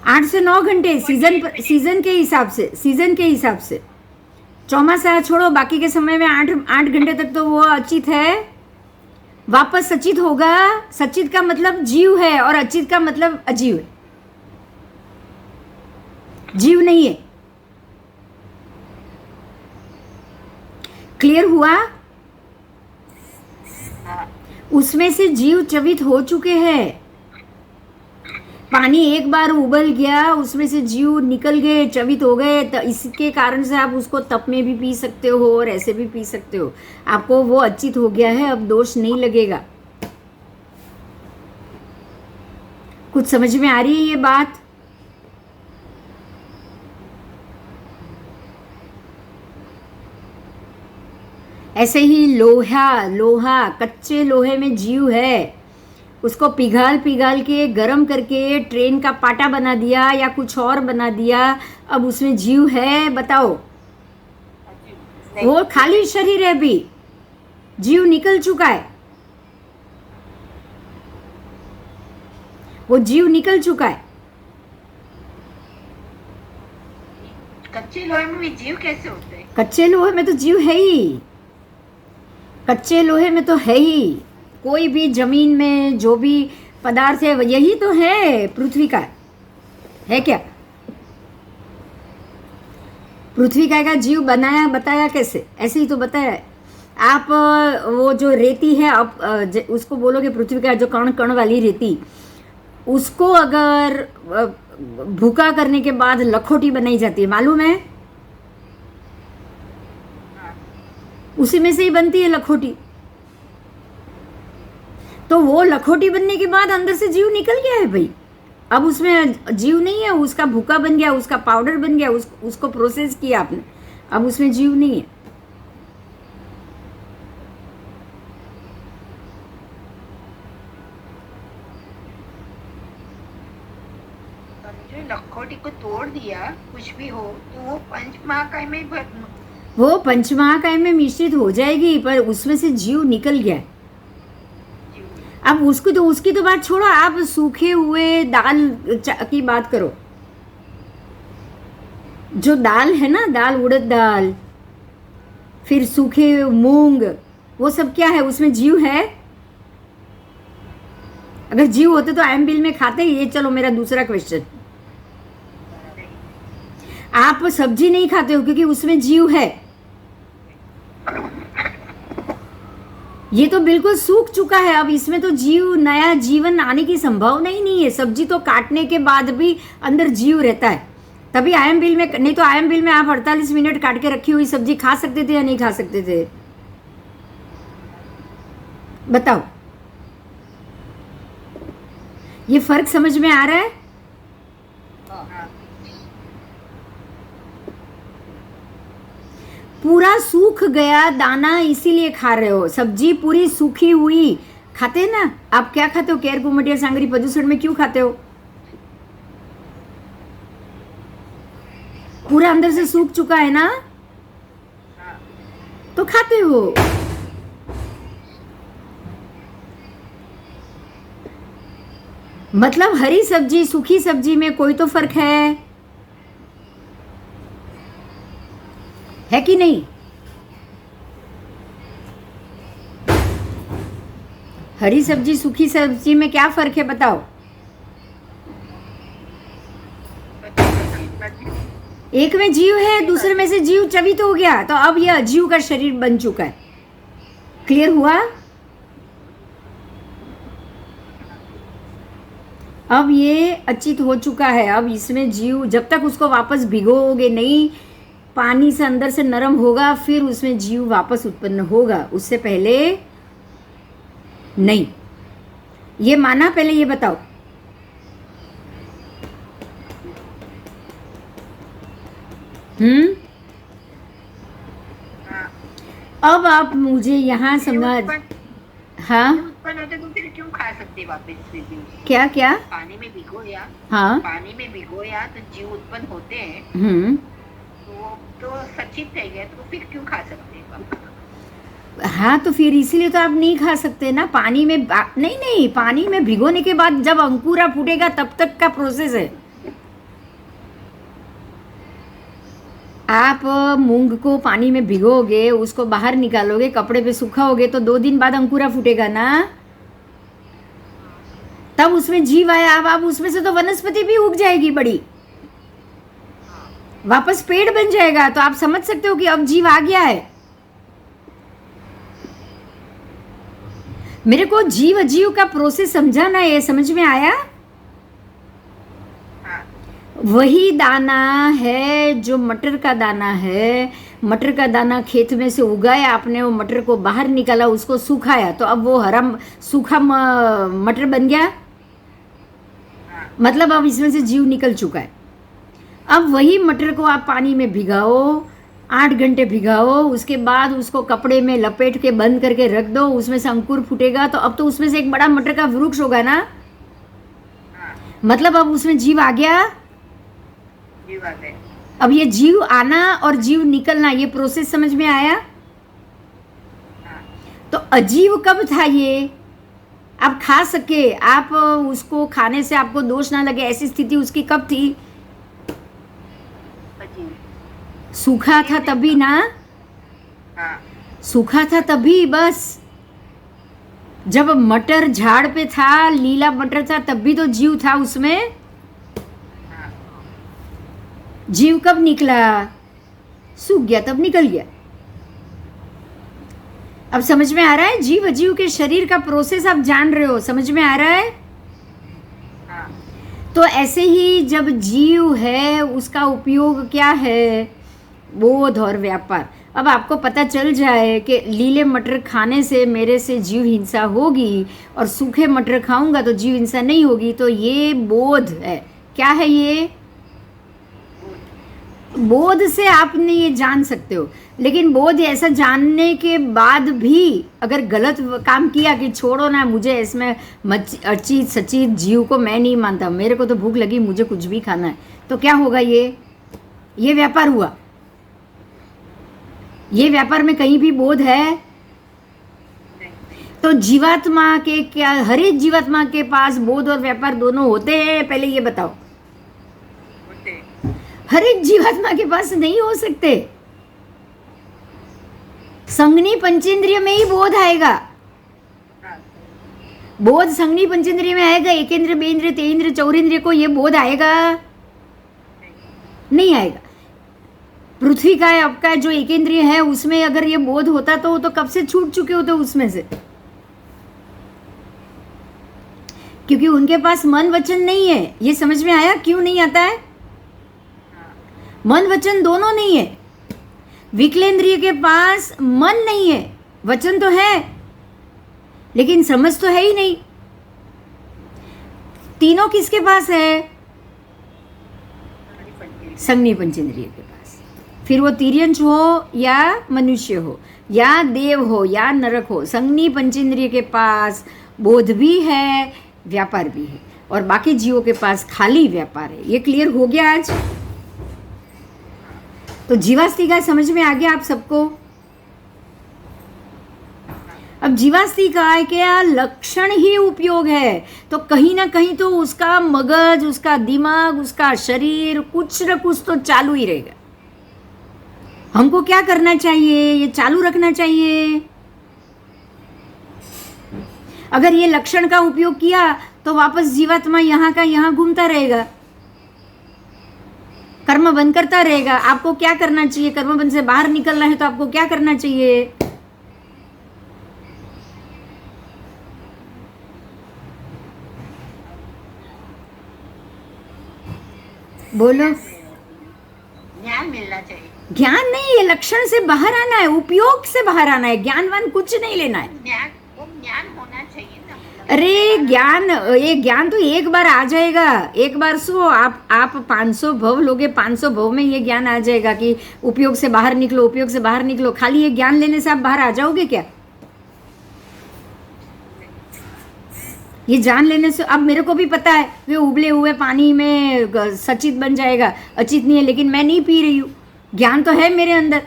8 से 9 घंटे सीजन के हिसाब से। चौमासा छोड़ो, बाकी के समय में 8 घंटे तक तो वो अचित है, वापस सचित होगा। सचित का मतलब जीव है और अचित का मतलब अजीव है, जीव नहीं है। क्लियर हुआ? उसमें से जीव चवित हो चुके हैं। पानी एक बार उबल गया, उसमें से जीव निकल गए, चवित हो गए। तो इसके कारण से आप उसको तप में भी पी सकते हो और ऐसे भी पी सकते हो। आपको वो अचित हो गया है, अब दोष नहीं लगेगा। कुछ समझ में आ रही है ये बात? ऐसे ही लोहा कच्चे लोहे में जीव है, उसको पिघाल के गरम करके ट्रेन का पाटा बना दिया या कुछ और बना दिया, अब उसमें जीव है? बताओ। वो खाली शरीर है, अभी जीव निकल चुका है, वो जीव निकल चुका है। कच्चे लोहे में भी जीव कैसे होते हैं? कच्चे लोहे में तो जीव है ही, कच्चे लोहे में तो है ही। कोई भी जमीन में जो भी पदार्थ है यही तो है पृथ्वी का, है क्या? पृथ्वी का जीव बनाया, बताया कैसे? ऐसे ही तो बताया है। आप वो जो रेती है, आप उसको बोलोगे पृथ्वी का जो कण कण वाली रेती, उसको अगर भूका करने के बाद लखोटी बनाई जाती है, मालूम है? उसी में से ही बनती है लखोटी। तो वो लखोटी बनने के बाद अंदर से जीव निकल गया है भाई। अब उसमें जीव नहीं है, उसका भूका बन गया, उसका पाउडर बन गया, उसको प्रोसेस किया आपने, अब उसमें जीव नहीं है। समझो, लखोटी को तोड़ दिया, कुछ भी हो तो वो पंचमहाकाय में वो पंचमहाकाय में मिश्रित हो जाएगी, पर उसमें से जीव निकल गया है। अब उसकी तो बात छोड़ो, आप सूखे हुए दाल की बात करो। जो दाल है ना, दाल, उड़द दाल, फिर सूखे मूंग, वो सब क्या है? उसमें जीव है? अगर जीव होते तो आयम बिल में खाते? ये चलो मेरा दूसरा क्वेश्चन। आप सब्जी नहीं खाते हो क्योंकि उसमें जीव है। ये तो बिल्कुल सूख चुका है, अब इसमें तो जीव, नया जीवन आने की संभावना ही नहीं है। सब्जी तो काटने के बाद भी अंदर जीव रहता है, तभी आयम बिल में। नहीं तो आयम बिल में आप 48 मिनट काट के रखी हुई सब्जी खा सकते थे या नहीं खा सकते थे? बताओ, ये फर्क समझ में आ रहा है? पूरा सूख गया दाना इसीलिए खा रहे हो। सब्जी पूरी सूखी हुई खाते हैं ना आप? क्या खाते हो? केर कुमटिया सांगरी प्रदूषण में क्यों खाते हो? पूरा अंदर से सूख चुका है ना, तो खाते हो। मतलब हरी सब्जी सूखी सब्जी में कोई तो फर्क है कि नहीं? हरी सब्जी सूखी सब्जी में क्या फर्क है बताओ? एक में जीव है, दूसरे में से जीव चवित हो गया, तो अब यह अजीव का शरीर बन चुका है। क्लियर हुआ? अब ये अचित हो चुका है। अब इसमें जीव, जब तक उसको वापस भिगोगे नहीं, पानी से अंदर से नरम होगा, फिर उसमें जीव वापस उत्पन्न होगा, उससे पहले नहीं। ये माना? पहले ये बताओ। हाँ, अब आप मुझे यहाँ जीव समझ, उत्पन्न हाँ जीव उत्पन्न होते तो फिर क्यों खा सकते वापस से भी उसको? क्या क्या, पानी में भिगोया, हाँ पानी में भिगोया तो जीव उत्पन्न होते हैं, तो वो तो सचित रह गए, तो फिर क्यों खा सकते हैं वापस? हाँ तो फिर इसीलिए तो आप नहीं खा सकते ना, पानी में नहीं नहीं, पानी में भिगोने के बाद जब अंकुरा फूटेगा तब तक का प्रोसेस है। आप मूंग को पानी में भिगोगे, उसको बाहर निकालोगे, कपड़े पे सुखाओगे तो 2 दिन बाद अंकुरा फूटेगा ना, तब उसमें जीव आया। अब उसमें से तो वनस्पति भी उग जाएगी बड़ी, वापस पेड़ बन जाएगा। तो आप समझ सकते हो कि अब जीव आ गया है। मेरे को जीव अजीव का प्रोसेस समझाना है, समझ में आया? हाँ, वही दाना है जो मटर का दाना है। मटर का दाना खेत में से उगाया आपने, वो मटर को बाहर निकाला, उसको सुखाया, तो अब वो हरा सूखा मटर बन गया। हाँ, मतलब अब इसमें से जीव निकल चुका है। अब वही मटर को आप पानी में भिगाओ, 8 घंटे भिगाओ, उसके बाद उसको कपड़े में लपेट के बंद करके रख दो, उसमें से अंकुर फूटेगा, तो अब तो उसमें से एक बड़ा मटर का वृक्ष होगा ना। हाँ, मतलब अब उसमें जीव आ गया। जीव आ गए। अब ये जीव आना और जीव निकलना, ये प्रोसेस समझ में आया? हाँ, तो अजीव कब था ये? आप खा सके, आप उसको खाने से आपको दोष ना लगे, ऐसी स्थिति उसकी कब थी? अजीब। सूखा था तभी ना, हाँ, सूखा था तभी। बस जब मटर झाड़ पे था, लीला मटर था, तब भी तो जीव था उसमें। हाँ, जीव कब निकला? सूख गया तब निकल गया। अब समझ में आ रहा है? जीव अजीव के शरीर का प्रोसेस आप जान रहे हो, समझ में आ रहा है? हाँ, तो ऐसे ही जब जीव है, उसका उपयोग क्या है? बोध और व्यापार। अब आपको पता चल जाए कि लीले मटर खाने से मेरे से जीव हिंसा होगी और सूखे मटर खाऊंगा तो जीव हिंसा नहीं होगी, तो ये बोध है। क्या है ये? बोध से आपने ये जान सकते हो। लेकिन बोध ऐसा जानने के बाद भी अगर गलत काम किया कि छोड़ो ना, मुझे इसमें अचित सचित जीव को मैं नहीं मानता, मेरे को तो भूख लगी, मुझे कुछ भी खाना है, तो क्या होगा? ये व्यापार हुआ। ये व्यापार में कहीं भी बोध है? तो जीवात्मा के क्या, हर एक जीवात्मा के पास बोध और व्यापार दोनों होते हैं? पहले ये बताओ। होते। हर एक जीवात्मा के पास नहीं हो सकते। संगनी पंचेंद्रिय में ही बोध आएगा। हाँ, बोध संगनी पंचेंद्रिय में आएगा। एकेंद्र, बेंद्र, तेंद्र, चौरेंद्रिय को ये बोध आएगा? नहीं आएगा। पृथ्वी का है, आपका जो एकेंद्रिय है, उसमें अगर ये बोध होता तो वो तो कब से छूट चुके होते उसमें से, क्योंकि उनके पास मन वचन नहीं है। ये समझ में आया क्यों नहीं आता है? मन वचन दोनों नहीं है। विकलेंद्रिय के पास मन नहीं है, वचन तो है लेकिन समझ तो है ही नहीं। तीनों किसके पास है? संगनी पंचेंद्रिय के पास। फिर वो तिर्यंच हो या मनुष्य हो या देव हो या नरक हो, संगनी पंचेंद्रिय के पास बोध भी है, व्यापार भी है, और बाकी जीवों के पास खाली व्यापार है। ये क्लियर हो गया आज? तो जीवास्तिका समझ में आ गया आप सबको? अब जीवास्तिका क्या लक्षण ही उपयोग है, तो कहीं ना कहीं तो उसका मगज, उसका दिमाग, उसका शरीर कुछ न कुछ तो चालू ही रहेगा। हमको क्या करना चाहिए? ये चालू रखना चाहिए। अगर ये लक्षण का उपयोग किया तो वापस जीवात्मा यहाँ का यहाँ घूमता रहेगा, कर्म बंद करता रहेगा। आपको क्या करना चाहिए? कर्म बंद से बाहर निकलना है तो आपको क्या करना चाहिए? बोलो। ज्ञान मिलना चाहिए। ज्ञान नहीं, ये लक्षण से बाहर आना है, उपयोग से बाहर आना है, ज्ञानवान कुछ नहीं लेना है। वो ज्ञान होना चाहिए ना। अरे ज्ञान, ये ज्ञान तो एक बार आ जाएगा। एक बार सो आप 500 भव लोगे, 500 भव में ये ज्ञान आ जाएगा कि उपयोग से बाहर निकलो, उपयोग से बाहर निकलो। खाली ये ज्ञान लेने से आप बाहर आ जाओगे क्या? ये जान लेने से, अब मेरे को भी पता है कि उबले हुए पानी में सचित बन जाएगा, अचित नहीं है, लेकिन मैं नहीं पी रही हूँ। ज्ञान तो है मेरे अंदर।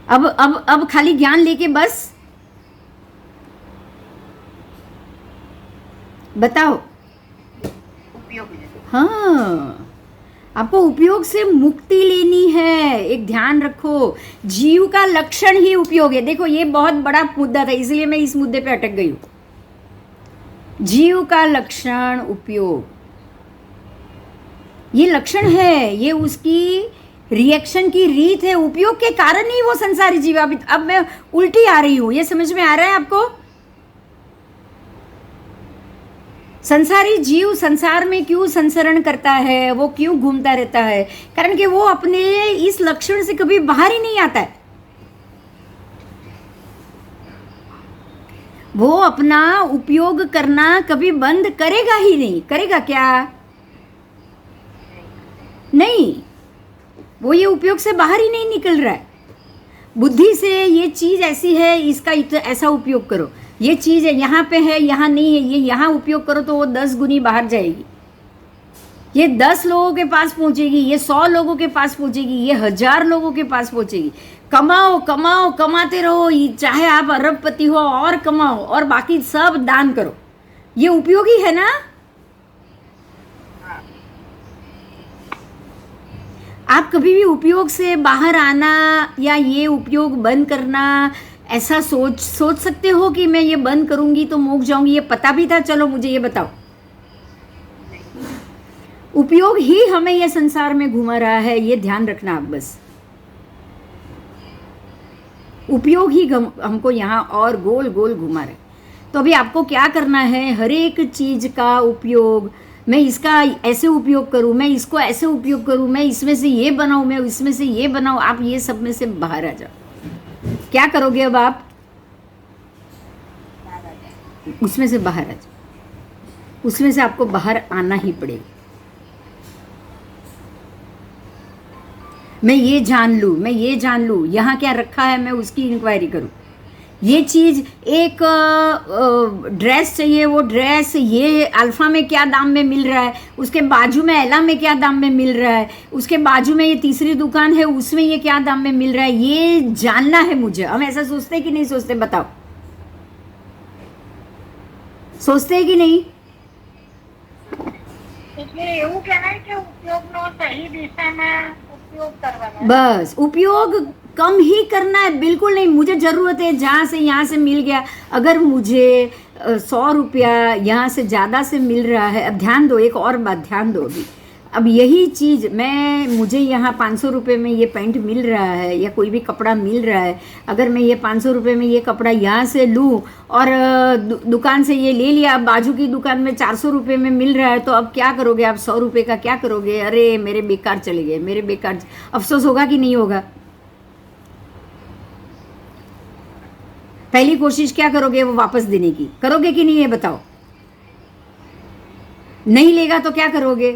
अब खाली ज्ञान लेके बस बताओ। उपयोग में। हाँ, आपको उपयोग से मुक्ति लेनी है। एक ध्यान रखो, जीव का लक्षण ही उपयोग है। देखो ये बहुत बड़ा मुद्दा था, इसलिए मैं इस मुद्दे पे अटक गई हूं। जीव का लक्षण उपयोग, ये लक्षण है, ये उसकी रिएक्शन की रीत है। उपयोग के कारण ही वो संसारी जीव। अब मैं उल्टी आ रही हूं, ये समझ में आ रहा है आपको? संसारी जीव संसार में क्यों संसरण करता है, वो क्यों घूमता रहता है? कारण कि वो अपने इस लक्षण से कभी बाहर ही नहीं आता है। वो अपना उपयोग करना कभी बंद करेगा ही नहीं। करेगा क्या? नहीं, वो ये उपयोग से बाहर ही नहीं निकल रहा है। बुद्धि से ये चीज ऐसी है, इसका ऐसा उपयोग करो। ये चीज है, यहाँ पे है, यहाँ नहीं है, ये यहाँ उपयोग करो तो वो 10 गुनी बाहर जाएगी। ये 10 लोगों के पास पहुंचेगी, ये 100 लोगों के पास पहुंचेगी, ये 1000 लोगों के पास पहुंचेगी। कमाओ कमाओ, कमाते रहो, चाहे आप अरबपति हो और कमाओ, और बाकी सब दान करो। ये उपयोगी है ना? आप कभी भी उपयोग से बाहर आना या ये उपयोग बंद करना ऐसा सोच सकते हो कि मैं ये बंद करूंगी तो मोक्ष जाऊंगी? ये पता भी था? चलो मुझे ये बताओ। उपयोग ही हमें ये संसार में घुमा रहा है, ये ध्यान रखना आप बस। उपयोग ही हमको यहाँ और गोल गोल घुमा रहे। तो अभी आपको क्या करना है? हर एक चीज का उपयोग, मैं इसका ऐसे उपयोग करूं, मैं इसको ऐसे उपयोग करूं, मैं इसमें से ये बनाऊं, मैं इसमें से ये बनाऊं। आप ये सब में से बाहर आ जाओ। क्या करोगे अब आप? उसमें से बाहर आ जाओ। उसमें से आपको बाहर आना ही पड़ेगा। मैं ये जान लूं, मैं ये जान लूं, यहाँ क्या रखा है मैं उसकी इंक्वायरी करूं। ये चीज, एक ड्रेस चाहिए, वो ड्रेस ये अल्फा में क्या दाम में मिल रहा है, उसके बाजू में एला में क्या दाम में मिल रहा है, उसके बाजू में ये तीसरी दुकान है उसमें ये क्या दाम में मिल रहा है, ये जानना है मुझे। हम ऐसा सोचते कि नहीं सोचते? बताओ, सोचते हैं कि नहीं? એવું કહેવાય કે ઉપયોગનો સહી દિશામાં ઉપયોગ કરવાનો। बस उपयोग कम ही करना है, बिल्कुल नहीं। मुझे ज़रूरत है, जहाँ से यहाँ से मिल गया। अगर मुझे 100 रुपया यहाँ से ज़्यादा से मिल रहा है, अब ध्यान दो, एक और बात ध्यान दो। अभी अब यही चीज़ मुझे यहाँ 500 रुपये में ये पैंट मिल रहा है या कोई भी कपड़ा मिल रहा है। अगर मैं ये 500 रुपये में ये कपड़ा यहाँ से लूँ और दुकान से ये ले लिया, बाजू की दुकान में 400 रुपये में मिल रहा है, तो अब क्या करोगे आप? 100 रुपये का क्या करोगे? अरे मेरे बेकार चले गए, मेरे बेकार। अफसोस होगा कि नहीं होगा? पहली कोशिश क्या करोगे? वो वापस देने की करोगे कि नहीं, ये बताओ। नहीं लेगा तो क्या करोगे?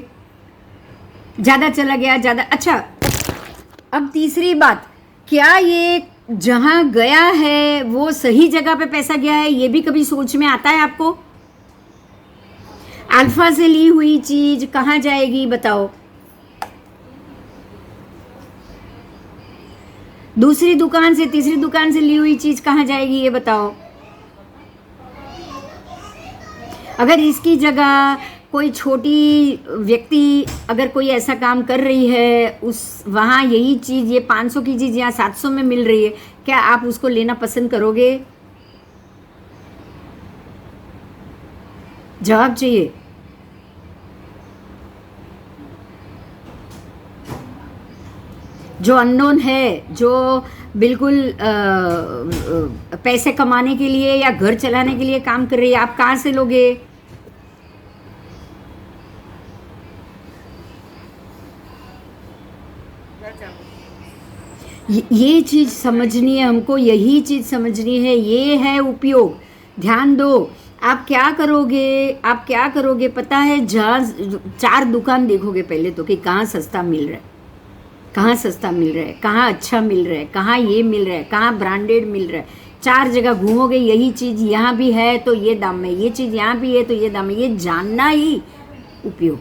ज्यादा चला गया, ज्यादा। अच्छा, अब तीसरी बात, क्या ये जहां गया है वो सही जगह पे पैसा गया है? ये भी कभी सोच में आता है आपको? अल्फा से ली हुई चीज कहां जाएगी बताओ? दूसरी दुकान से, तीसरी दुकान से ली हुई चीज कहां जाएगी ये बताओ? अगर इसकी जगह कोई छोटी व्यक्ति अगर कोई ऐसा काम कर रही है, उस वहाँ यही चीज़, ये 500 की चीज़ यहाँ 700 में मिल रही है, क्या आप उसको लेना पसंद करोगे? जवाब चाहिए। जो अननोन है, जो बिल्कुल पैसे कमाने के लिए या घर चलाने के लिए काम कर रही है, आप कहाँ से लोगे? ये चीज़ समझनी है हमको, यही चीज़ समझनी है, ये है उपयोग। ध्यान दो, आप क्या करोगे, आप क्या करोगे पता है? जहाँ 4 दुकान देखोगे पहले तो कि कहाँ सस्ता मिल रहा है, कहाँ सस्ता मिल रहा है, कहाँ अच्छा मिल रहा है, कहाँ ये मिल रहा है, कहाँ ब्रांडेड मिल रहा है। 4 जगह घूमोगे, यही चीज़ यहाँ भी है तो ये दाम में, ये चीज़ यहाँ भी है तो ये दाम में। ये जानना ही उपयोग।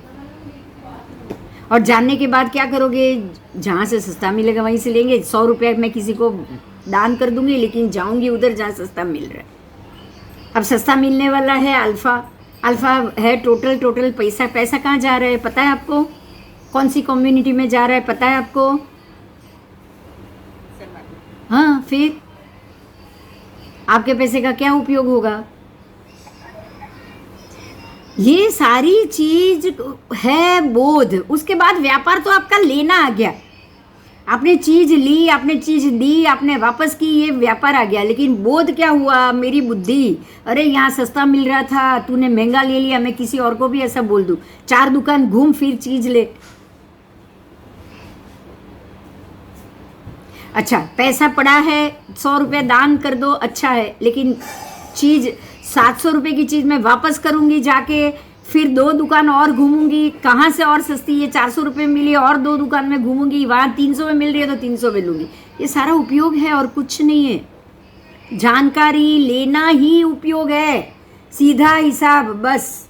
और जानने के बाद क्या करोगे? जहाँ से सस्ता मिलेगा वहीं से लेंगे। 100 रुपये मैं किसी को दान कर दूंगी, लेकिन जाऊंगी उधर जहाँ सस्ता मिल रहा है। अब सस्ता मिलने वाला है अल्फ़ा, अल्फ़ा है टोटल पैसा कहाँ जा रहा है पता है आपको? कौन सी कम्युनिटी में जा रहा है पता है आपको? हाँ, फिर आपके पैसे का क्या उपयोग होगा? ये सारी चीज है बोध। उसके बाद व्यापार तो आपका लेना आ गया। आपने चीज ली, आपने चीज दी, आपने वापस की, ये व्यापार आ गया। लेकिन बोध क्या हुआ? मेरी बुद्धि, अरे यहाँ सस्ता मिल रहा था, तूने महंगा ले लिया, मैं किसी और को भी ऐसा बोल दूं, 4 दुकान घूम फिर चीज ले। अच्छा, पैसा पड़ा है, 100 रुपये दान कर दो, अच्छा है, लेकिन चीज 700 रुपये की चीज मैं वापस करूंगी जाके, फिर 2 दुकान और घूमूंगी, कहाँ से और सस्ती, ये 400 रुपये मिली, और 2 दुकान में घूमूंगी, वहाँ 300 में मिल रही है तो 300 में लूंगी। ये सारा उपयोग है और कुछ नहीं है। जानकारी लेना ही उपयोग है, सीधा हिसाब, बस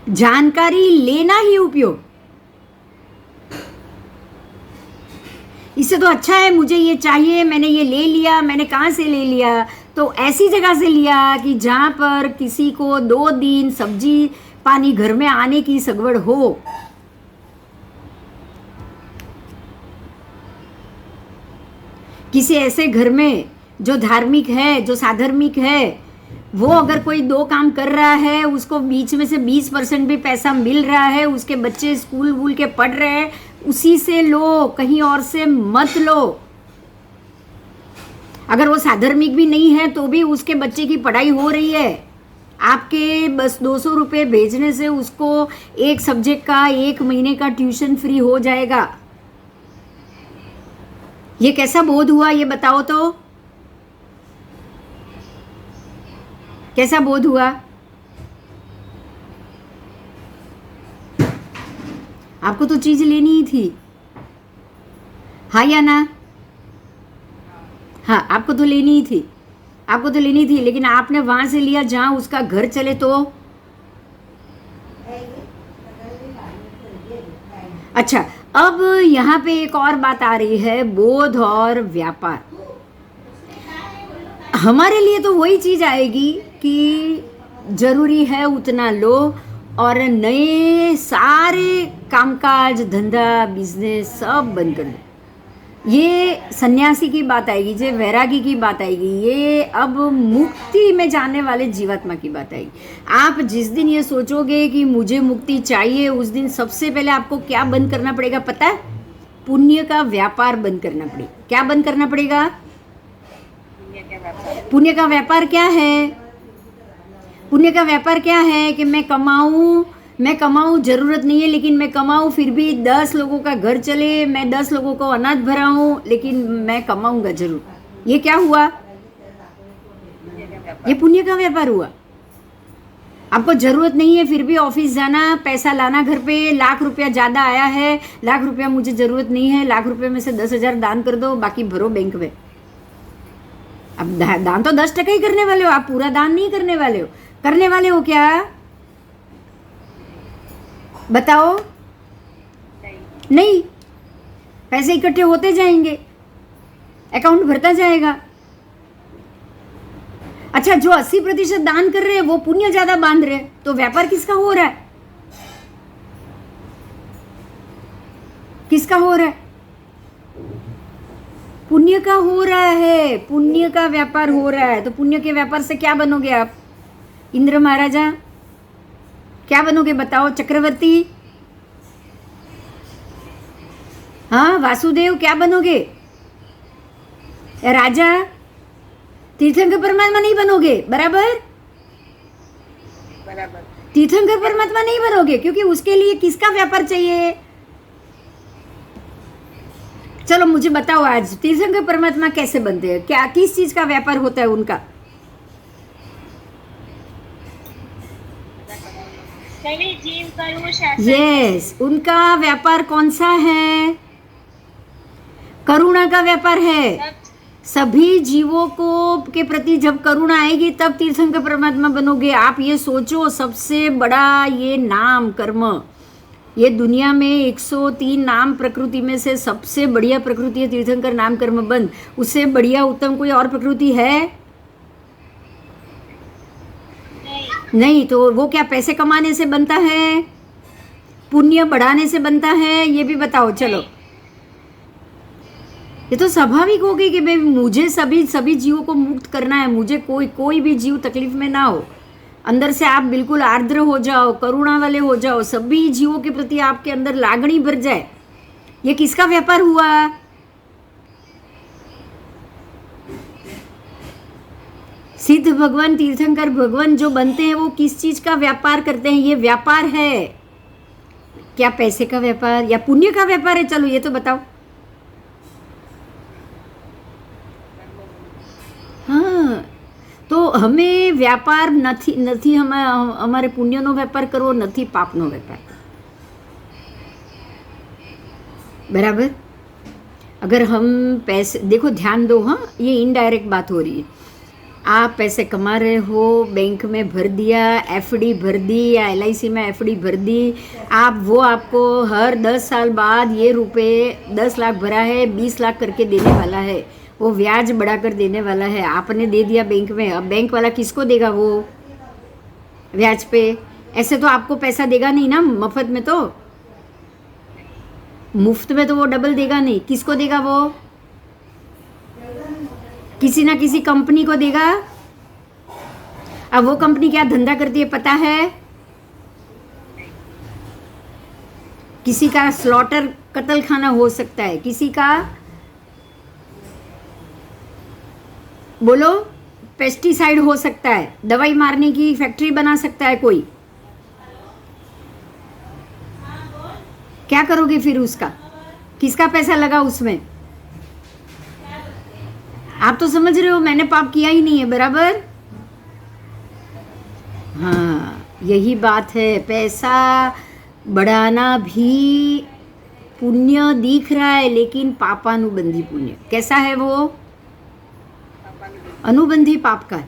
जानकारी लेना ही उपयोग। इससे तो अच्छा है मुझे ये चाहिए, मैंने ये ले लिया, मैंने कहाँ से ले लिया? तो ऐसी जगह से लिया कि जहाँ पर किसी को 2 दिन सब्जी पानी घर में आने की सगवड़ हो। किसी ऐसे घर में जो धार्मिक है, जो साधर्मिक है, वो अगर कोई 2 काम कर रहा है, उसको बीच में से 20% भी पैसा मिल रहा है, उसके बच्चे स्कूल वूल के पढ़ रहे हैं, उसी से लो, कहीं और से मत लो। अगर वो साधर्मिक भी नहीं है तो भी उसके बच्चे की पढ़ाई हो रही है। आपके बस 200 रुपये भेजने से उसको एक सब्जेक्ट का 1 महीने का ट्यूशन फ्री हो जाएगा। ये कैसा बोध हुआ, ये बताओ तो? कैसा बोध हुआ? आपको तो चीज लेनी ही थी, हाँ या ना? हाँ, आपको तो लेनी ही थी, आपको तो लेनी थी, लेकिन आपने वहां से लिया जहां उसका घर चले तो। अच्छा, अब यहाँ पे एक और बात आ रही है, बोध और व्यापार। हमारे लिए तो वही चीज आएगी कि जरूरी है उतना लो, और नए सारे कामकाज, धंधा, बिजनेस सब बंद कर दो। ये सन्यासी की बात आएगी, जो वैरागी की बात आएगी, ये अब मुक्ति में जाने वाले जीवात्मा की बात आएगी। आप जिस दिन ये सोचोगे कि मुझे मुक्ति चाहिए, उस दिन सबसे पहले आपको क्या बंद करना पड़ेगा पता है? पुण्य का व्यापार बंद करना पड़ेगा। क्या बंद करना पड़ेगा? पुण्य का व्यापार क्या है? पुण्य का व्यापार क्या है कि मैं कमाऊं, जरूरत नहीं है लेकिन मैं कमाऊं, फिर भी 10 लोगों का घर चले, मैं 10 लोगों को अनाज भराऊं, लेकिन मैं कमाऊंगा जरूर। ये क्या हुआ? ये पुण्य का व्यापार हुआ। आपको जरूरत नहीं है फिर भी ऑफिस जाना, पैसा लाना घर पे, लाख रुपया ज्यादा आया है, लाख रुपया मुझे जरूरत नहीं है, लाख रुपये में से 10,000 दान कर दो, बाकी भरो बैंक में। अब दान तो 10% ही करने वाले हो, आप पूरा दान नहीं करने वाले हो। करने वाले हो क्या? बताओ। नहीं, पैसे इकट्ठे होते जाएंगे, अकाउंट भरता जाएगा। अच्छा, जो 80% दान कर रहे हैं वो पुण्य ज्यादा बांध रहे हैं, तो व्यापार किसका हो रहा है? किसका हो रहा है? पुण्य का हो रहा है, पुण्य का व्यापार हो रहा है। तो पुण्य के व्यापार से क्या बनोगे आप? इंद्र महाराजा क्या बनोगे बताओ? चक्रवर्ती? हाँ, वासुदेव क्या बनोगे? राजा? तीर्थंकर परमात्मा नहीं बनोगे, बराबर? बराबर। तीर्थंकर परमात्मा नहीं बनोगे, क्योंकि उसके लिए किसका व्यापार चाहिए? चलो मुझे बताओ आज तीर्थंकर परमात्मा कैसे बनते हैं, क्या किस चीज का व्यापार होता है उनका? सभी जीव कर्म शासन यस, उनका व्यापार कौन सा है? करुणा का व्यापार है। सब सभी जीवों को के प्रति जब करुणा आएगी तब तीर्थंकर परमात्मा बनोगे। आप ये सोचो, सबसे बड़ा ये नाम कर्म, ये दुनिया में 103 नाम प्रकृति में से सबसे बढ़िया प्रकृति है तीर्थंकर नाम कर्म बंद। उससे बढ़िया उत्तम कोई और प्रकृति है? नहीं। तो वो क्या पैसे कमाने से बनता है, पुण्य बढ़ाने से बनता है? ये भी बताओ। चलो, ये तो स्वाभाविक हो गई कि भाई मुझे सभी जीवों को मुक्त करना है, मुझे कोई भी जीव तकलीफ में ना हो। अंदर से आप बिल्कुल आर्द्र हो जाओ, करुणा वाले हो जाओ, सभी जीवों के प्रति आपके अंदर लागणी भर जाए। ये किसका व्यापार हुआ? सिद्ध भगवान तीर्थंकर भगवान जो बनते हैं वो किस चीज का व्यापार करते हैं? ये व्यापार है क्या? पैसे का व्यापार या पुण्य का व्यापार है? चलो ये तो बताओ। हाँ, तो हमें व्यापार નથી અમારે પુણ્યનો વેપાર કરવો નથી, પાપનો વેપાર કરવો। बराबर। अगर हम पैसे, देखो ध्यान दो, हाँ ये इनडायरेक्ट बात हो रही है। आप पैसे कमा रहे हो, बैंक में भर दिया, एफडी भर दी या एलआईसी में एफडी भर दी, वो आपको हर 10 साल बाद ये रुपए 10 लाख भरा है 20 लाख करके देने वाला है, वो ब्याज बढ़ाकर देने वाला है। आपने दे दिया बैंक में, अब बैंक वाला किसको देगा वो ब्याज पे? ऐसे तो आपको पैसा देगा नहीं ना मफत में, तो मुफ्त में तो वो डबल देगा नहीं। किसको देगा वो? किसी ना किसी कंपनी को देगा। अब वो कंपनी क्या धंधा करती है पता है? किसी का स्लॉटर कत्ल खाना हो सकता है, किसी का बोलो पेस्टिसाइड हो सकता है, दवाई मारने की फैक्ट्री बना सकता है कोई। क्या करोगे फिर उसका? किसका पैसा लगा उसमें? आप तो समझ रहे हो मैंने पाप किया ही नहीं है, बराबर? हाँ, यही बात है। पैसा बढ़ाना भी पुण्य दिख रहा है, लेकिन पापानुबंधी पुण्य। कैसा है वो? अनुबंधी पाप का है।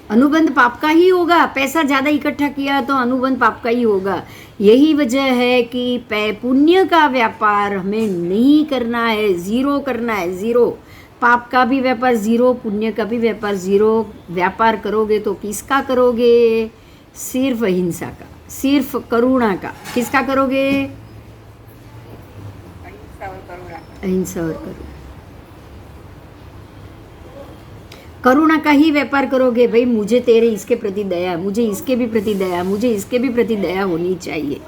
अनुबंध पाप का ही होगा। पैसा ज़्यादा इकट्ठा किया तो अनुबंध पाप का ही होगा। यही वजह है कि पुण्य का व्यापार हमें नहीं करना है, जीरो करना है, जीरो। पाप का भी व्यापार जीरो, पुण्य का भी व्यापार जीरो। व्यापार करोगे तो किसका करोगे? सिर्फ अहिंसा का, सिर्फ करुणा का। किसका करोगे? अहिंसा और करुणा। करुणा का ही व्यापार करोगे। भाई मुझे तेरे इसके प्रति दया, मुझे इसके भी प्रति दया, मुझे इसके भी प्रति दया होनी चाहिए।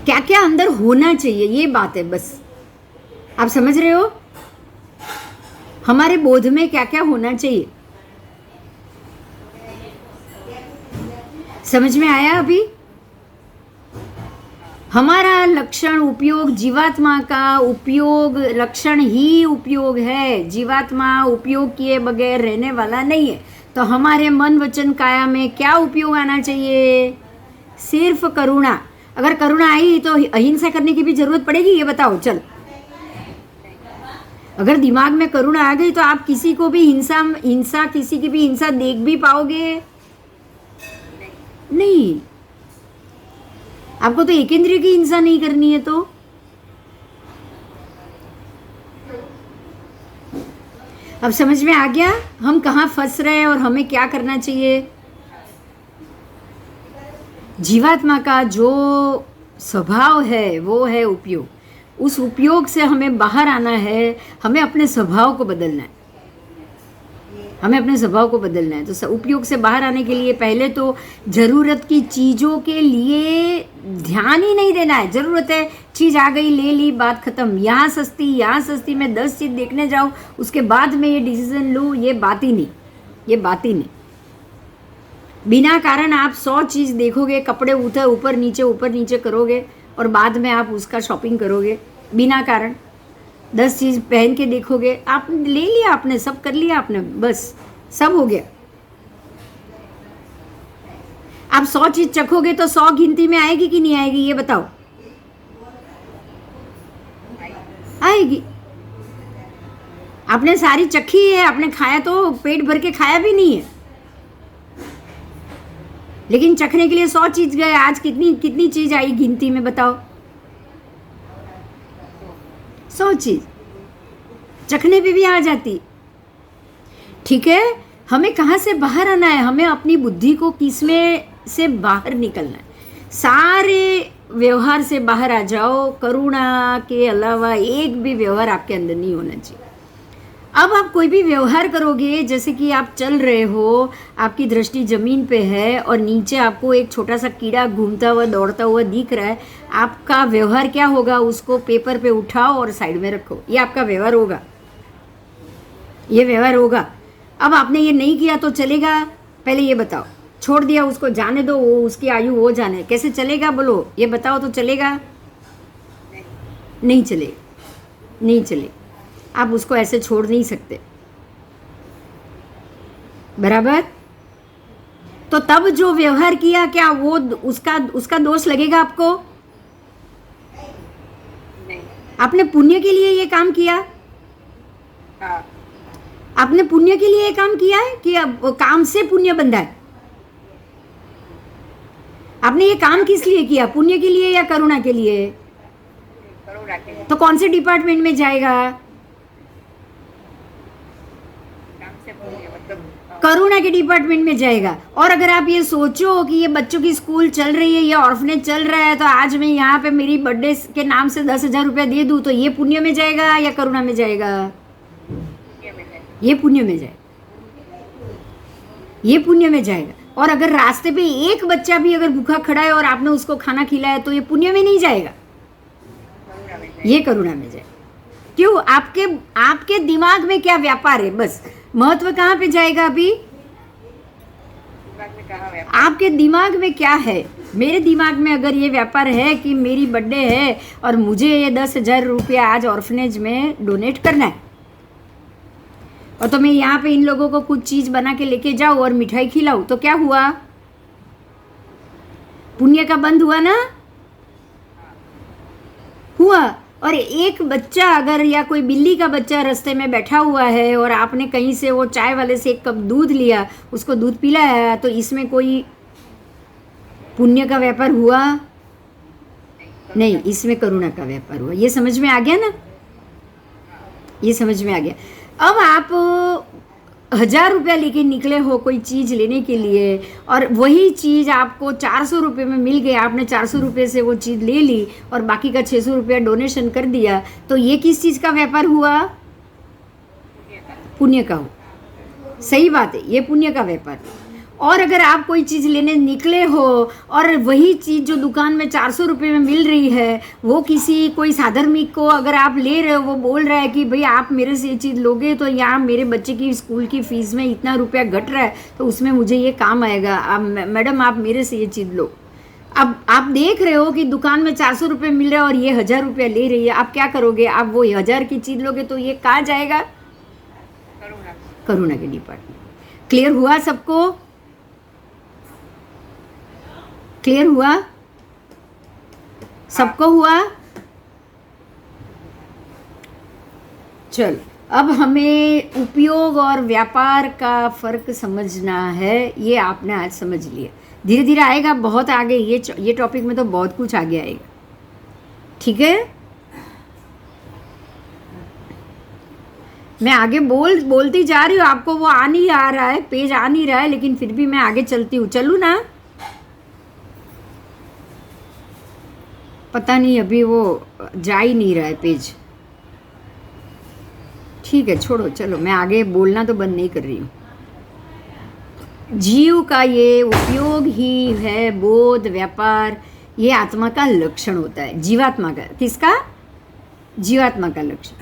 क्या क्या अंदर होना चाहिए, ये बात है बस। आप समझ रहे हो? हमारे बोध में क्या क्या होना चाहिए, समझ में आया अभी? हमारा लक्षण उपयोग, जीवात्मा का उपयोग लक्षण ही उपयोग है। जीवात्मा उपयोग किए बगैर रहने वाला नहीं है। तो हमारे मन वचन काया में क्या उपयोग आना चाहिए? सिर्फ करुणा। अगर करुणा आई तो अहिंसा करने की भी जरूरत पड़ेगी? ये बताओ। चल, अगर दिमाग में करुणा आ गई तो आप किसी को भी हिंसा किसी की भी हिंसा देख भी पाओगे? नहीं। आपको तो एक इंद्रिय की हिंसा नहीं करनी है। तो अब समझ में आ गया हम कहाँ फंस रहे हैं और हमें क्या करना चाहिए? जीवात्मा का जो स्वभाव है वो है उपयोग। उस उपयोग से हमें बाहर आना है। हमें अपने स्वभाव को बदलना है। हमें अपने स्वभाव को बदलना है। तो उपयोग से बाहर आने के लिए पहले तो जरूरत की चीज़ों के लिए ध्यान ही नहीं देना है। जरूरत है, चीज़ आ गई, ले ली, बात खत्म। यहाँ सस्ती मैं 10 चीज़ देखने जाऊँ, उसके बाद में ये डिसीजन लूँ, ये बात ही नहीं। ये बात ही नहीं। बिना कारण आप 100 चीज़ देखोगे, कपड़े ऊपर नीचे करोगे और बाद में आप उसका शॉपिंग करोगे बिना कारण। 10 चीज पहन के देखोगे, आप ले लिया, आपने सब कर लिया, आपने बस सब हो गया। आप 100 चीज चखोगे तो 100 गिनती में आएगी कि नहीं आएगी, ये बताओ। आएगी। आपने सारी चखी है, आपने खाया तो पेट भर के खाया भी नहीं है, लेकिन चखने के लिए 100 चीज गए। आज कितनी कितनी चीज आई गिनती में, बताओ। 100 चीज चखने पे भी आ जाती। ठीक है, हमें कहाँ से बाहर आना है? हमें अपनी बुद्धि को किसमें से बाहर निकलना है। सारे व्यवहार से बाहर आ जाओ, करुणा के अलावा एक भी व्यवहार आपके अंदर नहीं होना चाहिए। अब आप कोई भी व्यवहार करोगे, जैसे कि आप चल रहे हो, आपकी दृष्टि जमीन पे है और नीचे आपको एक छोटा सा कीड़ा घूमता हुआ दौड़ता हुआ दिख रहा है, आपका व्यवहार क्या होगा? उसको पेपर पे उठाओ और साइड में रखो। ये आपका व्यवहार होगा, ये व्यवहार होगा। अब आपने ये नहीं किया तो चलेगा? पहले ये बताओ। छोड़ दिया, उसको जाने दो, वो उसकी आयु वो जाने, कैसे चलेगा बोलो? ये बताओ तो चलेगा? नहीं चलेगा, नहीं चलेगा। आप उसको ऐसे छोड़ नहीं सकते, बराबर? तो तब जो व्यवहार किया, क्या वो उसका दोष लगेगा आपको? नहीं। आपने पुण्य के लिए ये काम किया? हाँ। आपने पुण्य के लिए ये काम किया है कि अब काम से पुण्य बंधा है? आपने ये काम किस लिए किया? पुण्य के लिए या करुणा के लिए? करुणा के लिए। तो कौन से डिपार्टमेंट में जाएगा? काम से पुण्य मतलब करुणा के डिपार्टमेंट में जाएगा। और अगर आप ये सोचो कि ये बच्चों की स्कूल चल रही है, ये ऑर्फनेज चल रहा है, तो आज मैं यहाँ पे मेरी बर्थडे के नाम से 10,000 रुपया दे दूँ, तो ये पुण्य में जाएगा या करुणा में जाएगा? पुण्य में है। ये पुण्य में जाएगा, ये पुण्य में जाएगा। और अगर रास्ते पे एक बच्चा भी अगर भूखा खड़ा है और आपने उसको खाना खिलाया, तो ये पुण्य में नहीं जाएगा, करुणा में है। ये करुणा में जाएगा। क्यों? आपके दिमाग में क्या व्यापार है? बस महत्व कहाँ पे जाएगा अभी? दिमाग में कहाँ है? आपके दिमाग में क्या है? मेरे दिमाग में अगर ये व्यापार है कि मेरी बर्थडे है और मुझे ये 10,000 रुपया आज ऑर्फनेज में डोनेट करना है, और तो मैं यहाँ पे इन लोगों को कुछ चीज़ बना के लेके जाऊँ और मिठाई खिलाऊँ, तो क्या हुआ? पुण्य का बंद हुआ ना? हुआ। और एक बच्चा अगर, या कोई बिल्ली का बच्चा रास्ते में बैठा हुआ है और आपने कहीं से वो चाय वाले से 1 कप दूध लिया, उसको दूध पिलाया, तो इसमें कोई पुण्य का व्यापार हुआ? नहीं, इसमें करुणा का व्यापार हुआ। ये समझ में आ गया ना? ये समझ में आ गया। अब आप 1,000 रुपया लेके निकले हो कोई चीज़ लेने के लिए, और वही चीज़ आपको 400 रुपये में मिल गई, आपने 400 रुपये से वो चीज़ ले ली और बाकी का 600 रुपया डोनेशन कर दिया, तो ये किस चीज़ का व्यापार हुआ? पुण्य का हो। सही बात है, ये पुण्य का व्यापार। और अगर आप कोई चीज़ लेने निकले हो और वही चीज़ जो दुकान में 400 रुपये में मिल रही है, वो किसी कोई साधर्मिक को अगर आप ले रहे हो, वो बोल रहा है कि भाई आप मेरे से ये चीज़ लोगे तो यहाँ मेरे बच्चे की स्कूल की फ़ीस में इतना रुपया घट रहा है, तो उसमें मुझे ये काम आएगा, आप मैडम आप मेरे से ये चीज़ लो। अब आप देख रहे हो कि दुकान में 400 रुपये मिल रहा है और ये 1,000 रुपया ले रही है, आप क्या करोगे? आप वो 1,000 की चीज़ लोगे, तो ये कहाँ जाएगा? करुणा। करुणा के डिपार्टमेंट। क्लियर हुआ सबको? क्लियर हुआ सबको? हुआ? चल, अब हमें उपयोग और व्यापार का फर्क समझना है। ये आपने आज समझ लिया, धीरे धीरे आएगा, बहुत आगे ये टॉपिक में तो बहुत कुछ आगे आएगा। ठीक है, मैं आगे बोलती जा रही हूँ, आपको वो आ नहीं आ रहा है, पेज आ नहीं रहा है, लेकिन फिर भी मैं आगे चलती हूँ। चलूँ ना? पता नहीं अभी वो जा ही नहीं रहा है पेज। ठीक है, छोड़ो, चलो मैं आगे बोलना तो बंद नहीं कर रही हूँ। जीव का ये उपयोग ही है बोध, व्यापार, ये आत्मा का लक्षण होता है, जीवात्मा का। किसका? जीवात्मा का लक्षण।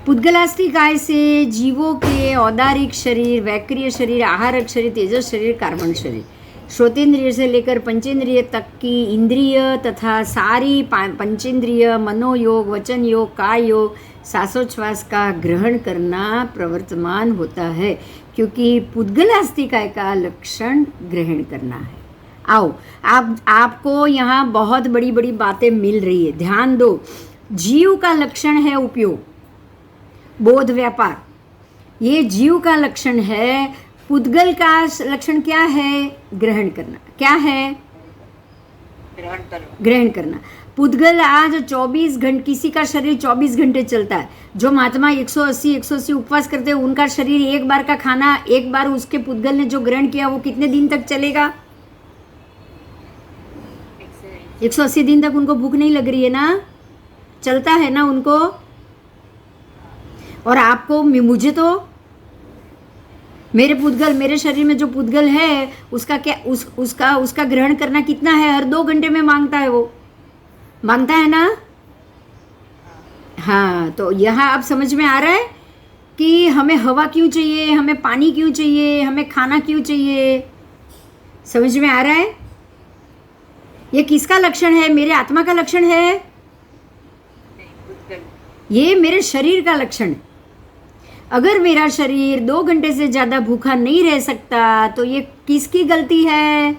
पुद्गलास्ती काय से जीवों के औदारिक शरीर, वैक्रिय शरीर, आहारक शरीर, तेजस शरीर, कार्बन शरीर, श्रोतेंद्रिय से लेकर पंचेंद्रिय तक की इंद्रिय तथा सारी पंचेंद्रिय, मनोयोग, वचन योग, काय योग, श्वासोच्छ्वास का ग्रहण करना प्रवर्तमान होता है, क्योंकि पुद्गलास्तिकाय का लक्षण ग्रहण करना है। आओ, आपको यहाँ बहुत बड़ी बड़ी बातें मिल रही है, ध्यान दो। जीव का लक्षण है उपयोग, बोध, व्यापार, ये जीव का लक्षण है। पुद्गल का लक्षण क्या है? ग्रहण करना। क्या है? ग्रहण करना। पुद्गल आज 24 घंटे, किसी का शरीर 24 घंटे चलता है। जो महात्मा 180 उपवास करते हैं, उनका शरीर एक बार का खाना, एक बार उसके पुद्गल ने जो ग्रहण किया वो कितने दिन तक चलेगा? 180 दिन तक उनको भूख नहीं लग रही है ना, चलता है ना उनको। और आपको, मुझे तो, मेरे पुद्गल, मेरे शरीर में जो पुद्गल है उसका क्या, उसका ग्रहण करना कितना है? हर 2 घंटे में मांगता है, वो मांगता है ना। हाँ, तो यहाँ अब समझ में आ रहा है कि हमें हवा क्यों चाहिए, हमें पानी क्यों चाहिए, हमें खाना क्यों चाहिए। समझ में आ रहा है? ये किसका लक्षण है? मेरे आत्मा का लक्षण है, ये मेरे शरीर का लक्षण है। अगर मेरा शरीर 2 घंटे से ज़्यादा भूखा नहीं रह सकता तो ये किसकी गलती है?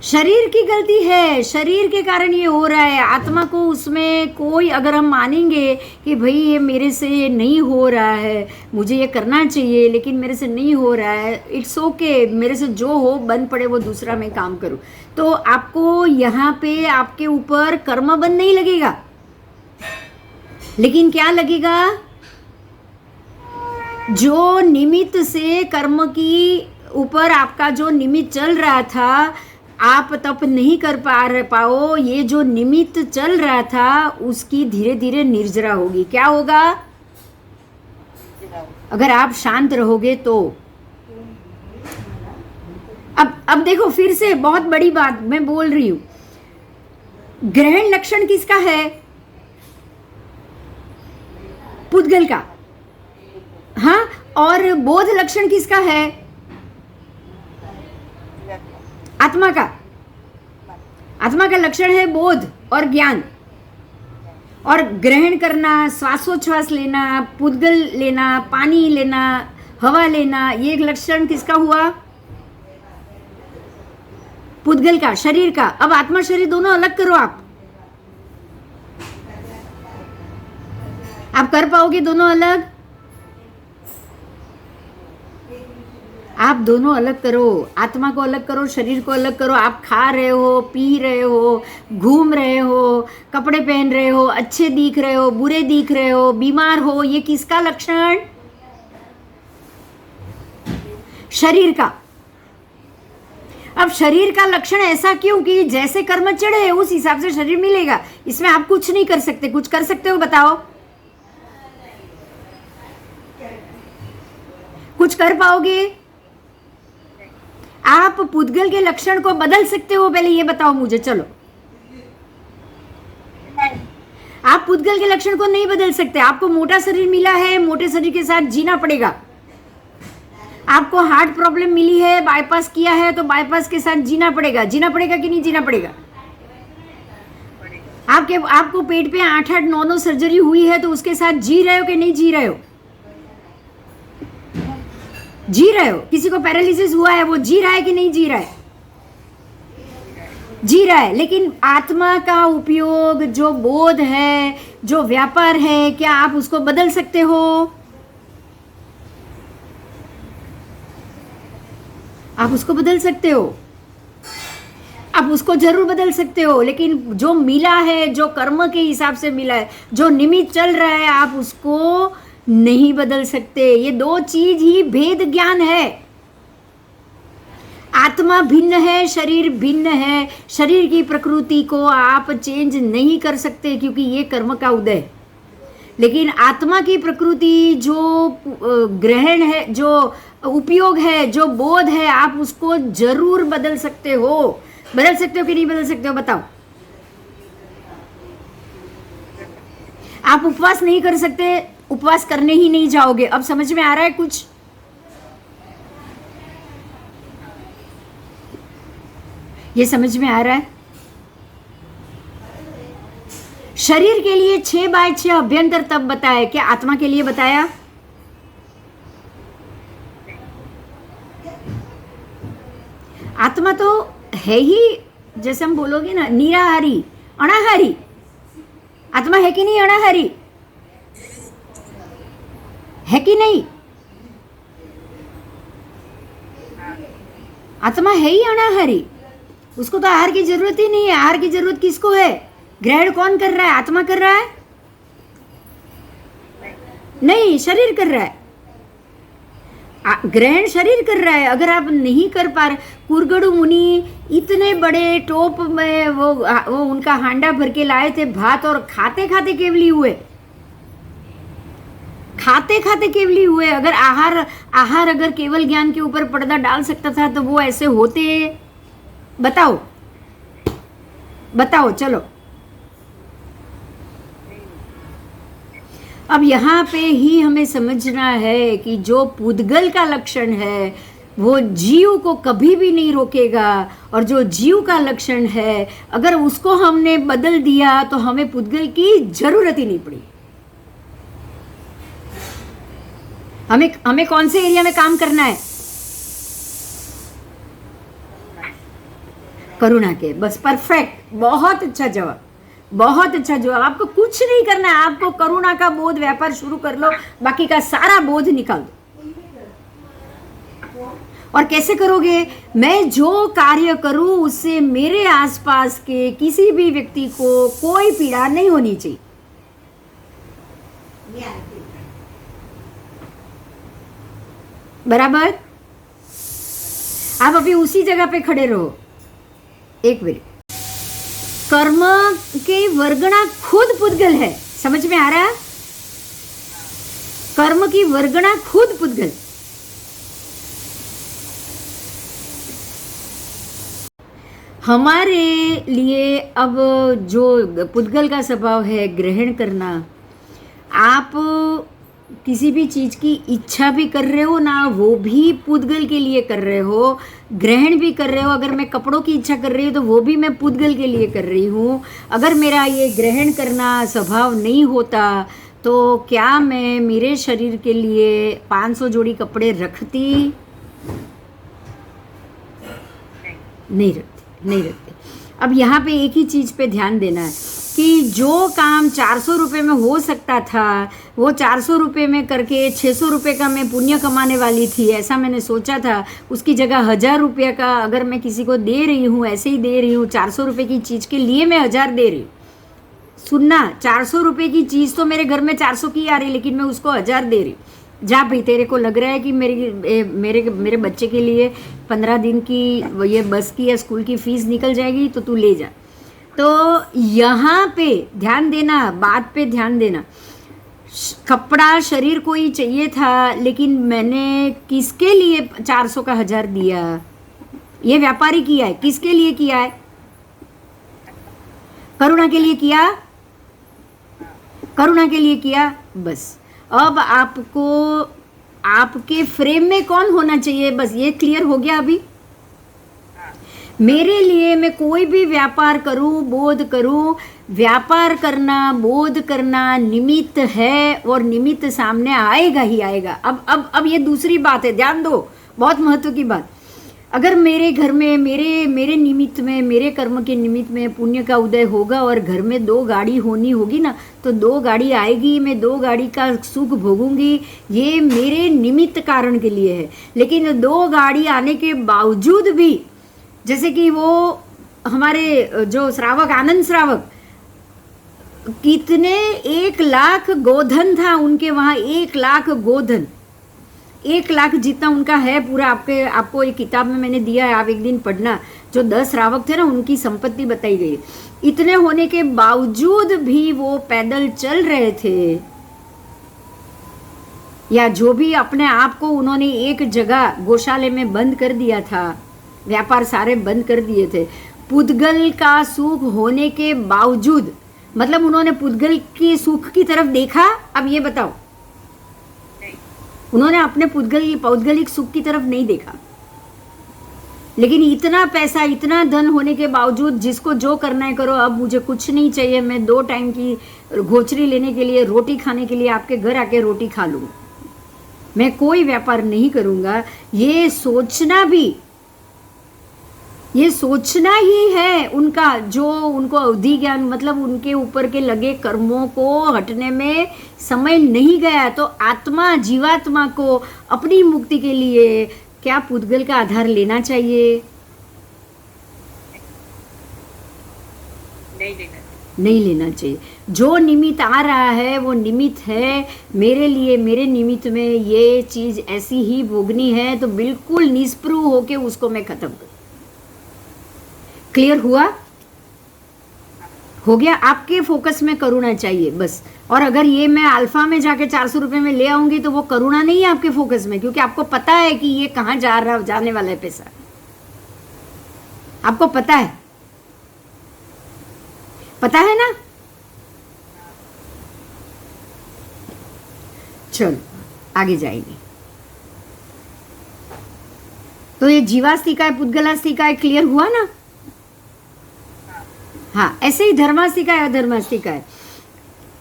शरीर की गलती है। शरीर के कारण ये हो रहा है। आत्मा को उसमें कोई, अगर हम मानेंगे कि भाई ये मेरे से नहीं हो रहा है, मुझे ये करना चाहिए लेकिन मेरे से नहीं हो रहा है, इट्स ओके, मेरे से जो हो बंद पड़े वो दूसरा मैं काम करूं, तो आपको यहाँ पे आपके ऊपर कर्म बंद नहीं लगेगा, लेकिन क्या लगेगा? जो निमित्त से कर्म की ऊपर आपका जो निमित्त चल रहा था, आप तप नहीं कर पाओ, ये जो निमित्त चल रहा था उसकी धीरे धीरे निर्जरा होगी। क्या होगा? अगर आप शांत रहोगे तो। अब देखो, फिर से बहुत बड़ी बात मैं बोल रही हूं। ग्रहण लक्षण किसका है? पुद्गल का। हाँ, और बोध लक्षण किसका है? आत्मा का। आत्मा का लक्षण है बोध और ज्ञान, और ग्रहण करना, श्वासोच्छ्वास लेना, पुद्गल लेना, पानी लेना, हवा लेना, ये एक लक्षण किसका हुआ? पुद्गल का, शरीर का। अब आत्मा शरीर दोनों अलग करो। आप कर पाओगे दोनों अलग? आप दोनों अलग करो, आत्मा को अलग करो, शरीर को अलग करो। आप खा रहे हो, पी रहे हो, घूम रहे हो, कपड़े पहन रहे हो, अच्छे दिख रहे हो, बुरे दिख रहे हो, बीमार हो, ये किसका लक्षण? शरीर का। अब शरीर का लक्षण ऐसा क्यों कि जैसे कर्म चढ़े उस हिसाब से शरीर मिलेगा, इसमें आप कुछ नहीं कर सकते। कुछ कर सकते हो? बताओ, कुछ कर पाओगे? आप पुद्गल के लक्षण को बदल सकते हो? पहले ये बताओ मुझे। चलो, आप पुद्गल के लक्षण को नहीं बदल सकते। आपको मोटा शरीर मिला है, मोटे शरीर के साथ जीना पड़ेगा। आपको हार्ट प्रॉब्लम मिली है, बाईपास किया है, तो बाईपास के साथ जीना पड़ेगा। जीना पड़ेगा कि नहीं जीना पड़ेगा? आपको पेट पे 8-8, 9-9 सर्जरी हुई है, तो उसके साथ जी रहे हो कि नहीं जी रहे हो? जी रहे हो। किसी को पैरालिसिस हुआ है, वो जी रहा है कि नहीं जी रहा है? जी रहा है। लेकिन आत्मा का उपयोग, जो बोध है, जो व्यापार है, क्या आप उसको बदल सकते हो? आप उसको बदल सकते हो, आप उसको जरूर बदल सकते हो, लेकिन जो मिला है, जो कर्म के हिसाब से मिला है, जो निमित्त चल रहा है, आप उसको नहीं बदल सकते। ये 2 चीज ही भेद ज्ञान है। आत्मा भिन्न है, शरीर भिन्न है। शरीर की प्रकृति को आप चेंज नहीं कर सकते क्योंकि ये कर्म का उदय है। लेकिन आत्मा की प्रकृति, जो ग्रहण है, जो उपयोग है, जो बोध है, आप उसको जरूर बदल सकते हो। बदल सकते हो कि नहीं बदल सकते हो? बताओ। आप उपवास नहीं कर सकते, उपवास करने ही नहीं जाओगे। अब समझ में आ रहा है कुछ? ये समझ में आ रहा है? शरीर के लिए 6/6 अभ्यंतर तब बताया, क्या आत्मा के लिए बताया? आत्मा तो है ही, जैसे हम बोलोगे ना, निराहारी, अनाहारी। आत्मा है कि नहीं अनाहारी? है कि नहीं? आत्मा है ही अनाहारी, उसको तो आहार की जरूरत ही नहीं है। आहार की जरूरत किसको है? ग्रहण कौन कर रहा है? आत्मा कर रहा है? नहीं, शरीर कर रहा है। ग्रहण शरीर कर रहा है। अगर आप नहीं कर पा रहे, कुरगड़ू मुनि इतने बड़े टोप में वो उनका हांडा भर के लाए थे भात, और खाते खाते केवली हुए, खाते खाते केवली हुए। अगर आहार अगर केवल ज्ञान के ऊपर पर्दा डाल सकता था तो वो ऐसे होते? बताओ बताओ, चलो। अब यहाँ पे ही हमें समझना है कि जो पुद्गल का लक्षण है वो जीव को कभी भी नहीं रोकेगा, और जो जीव का लक्षण है अगर उसको हमने बदल दिया तो हमें पुद्गल की जरूरत ही नहीं पड़ी। हमें कौन से एरिया में काम करना है? करुणा के, बस परफेक्ट, बहुत अच्छा जवाब, बहुत अच्छा जवाब। आपको कुछ नहीं करना है, आपको करुणा का बोध व्यापार शुरू कर लो, बाकी का सारा बोध निकाल दो। और कैसे करोगे? मैं जो कार्य करूं उससे मेरे आसपास के किसी भी व्यक्ति को कोई पीड़ा नहीं होनी चाहिए। बराबर? आप अभी उसी जगह पे खड़े रहो, एक मिनट। कर्म के वर्गणा खुद पुद्गल है, समझ में आ रहा है? कर्म की वर्गणा खुद पुद्गल। हमारे लिए अब जो पुद्गल का स्वभाव है ग्रहण करना, आप किसी भी चीज की इच्छा भी कर रहे हो ना, वो भी पुद्गल के लिए कर रहे हो, ग्रहण भी कर रहे हो। अगर मैं कपड़ों की इच्छा कर रही हूँ तो वो भी मैं पुद्गल के लिए कर रही हूँ। अगर मेरा ये ग्रहण करना स्वभाव नहीं होता तो क्या मैं मेरे शरीर के लिए 500 जोड़ी कपड़े रखती? नहीं रखती। अब यहाँ पे एक ही चीज पे ध्यान देना है कि जो काम 400 रुपये में हो सकता था वो 400 रुपये में करके 600 रुपये का मैं पुण्य कमाने वाली थी, ऐसा मैंने सोचा था। उसकी जगह 1000 रुपये का अगर मैं किसी को दे रही हूँ, ऐसे ही दे रही हूँ, 400 रुपये की चीज़ के लिए मैं 1000 दे रही हूँ। सुनना, 400 रुपये की चीज़ तो मेरे घर में 400 की आ रही, लेकिन मैं उसको 1000 दे रही हूँ। जा भाई, तेरे को लग रहा है कि मेरे बच्चे के लिए 15 दिन की ये बस की या स्कूल की फीस निकल जाएगी तो तू ले जा। तो यहाँ पे ध्यान देना, बात पे ध्यान देना। कपड़ा शरीर को ही चाहिए था, लेकिन मैंने किसके लिए 400 का 1000 दिया? ये व्यापारी किया है। किसके लिए किया है? करुणा के लिए किया, करुणा के लिए किया। बस अब आपको आपके फ्रेम में कौन होना चाहिए, बस ये क्लियर हो गया। अभी मेरे लिए मैं कोई भी व्यापार करूं, बोध करूं, व्यापार करना, बोध करना निमित्त है, और निमित्त सामने आएगा ही आएगा। अब ये दूसरी बात है, ध्यान दो, बहुत महत्व की बात। अगर मेरे घर में मेरे निमित्त में, मेरे कर्म के निमित्त में पुण्य का उदय होगा और घर में 2 गाड़ी होनी होगी ना, तो 2 गाड़ी आएगी, मैं 2 गाड़ी का सुख भोगूंगी, ये मेरे निमित्त कारण के लिए है। लेकिन 2 गाड़ी आने के बावजूद भी, जैसे कि वो हमारे जो श्रावक, आनंद श्रावक, कितने 1 लाख गोधन था उनके वहाँ, 1 लाख गोधन, 1 लाख जितना उनका है पूरा। आपको एक किताब में मैंने दिया है, आप एक दिन पढ़ना। जो 10 श्रावक थे ना, उनकी संपत्ति बताई गई। इतने होने के बावजूद भी वो पैदल चल रहे थे, या जो भी अपने आप को उन्होंने एक जगह गौशाले में बंद कर दिया था, व्यापार सारे बंद कर दिए थे, पुद्गल का सुख होने के बावजूद। मतलब उन्होंने पुद्गल के सुख की तरफ देखा? अब ये बताओ, उन्होंने अपने पौद्गलिक सुख की तरफ नहीं देखा। लेकिन इतना पैसा, इतना धन होने के बावजूद जिसको जो करना है करो, अब मुझे कुछ नहीं चाहिए, मैं 2 टाइम की घोचरी लेने के लिए, रोटी खाने के लिए आपके घर आके रोटी खा लूँ, मैं कोई व्यापार नहीं करूँगा, ये सोचना ही है उनका, जो उनको अवधि ज्ञान, मतलब उनके ऊपर के लगे कर्मों को हटने में समय नहीं गया। तो आत्मा, जीवात्मा को अपनी मुक्ति के लिए क्या पुद्गल का आधार लेना चाहिए? नहीं लेना चाहिए। जो निमित्त आ रहा है वो निमित्त है मेरे लिए, मेरे निमित्त में ये चीज ऐसी ही भोगनी है, तो बिल्कुल निस्पृह होके उसको मैं खत्म करूं। क्लियर हुआ? हो गया? आपके फोकस में करुणा चाहिए बस। और अगर ये मैं अल्फा में जाके 400 रुपए में ले आऊंगी तो वो करुणा नहीं है आपके फोकस में, क्योंकि आपको पता है कि ये कहाँ जाने वाला है पैसा, आपको पता है ना? चलो आगे जाएंगे। तो ये जीवास्तिका, पुद्गलास्तिका क्लियर हुआ ना? हाँ, ऐसे ही धर्मास्तिका है, अधर्मास्तिका है।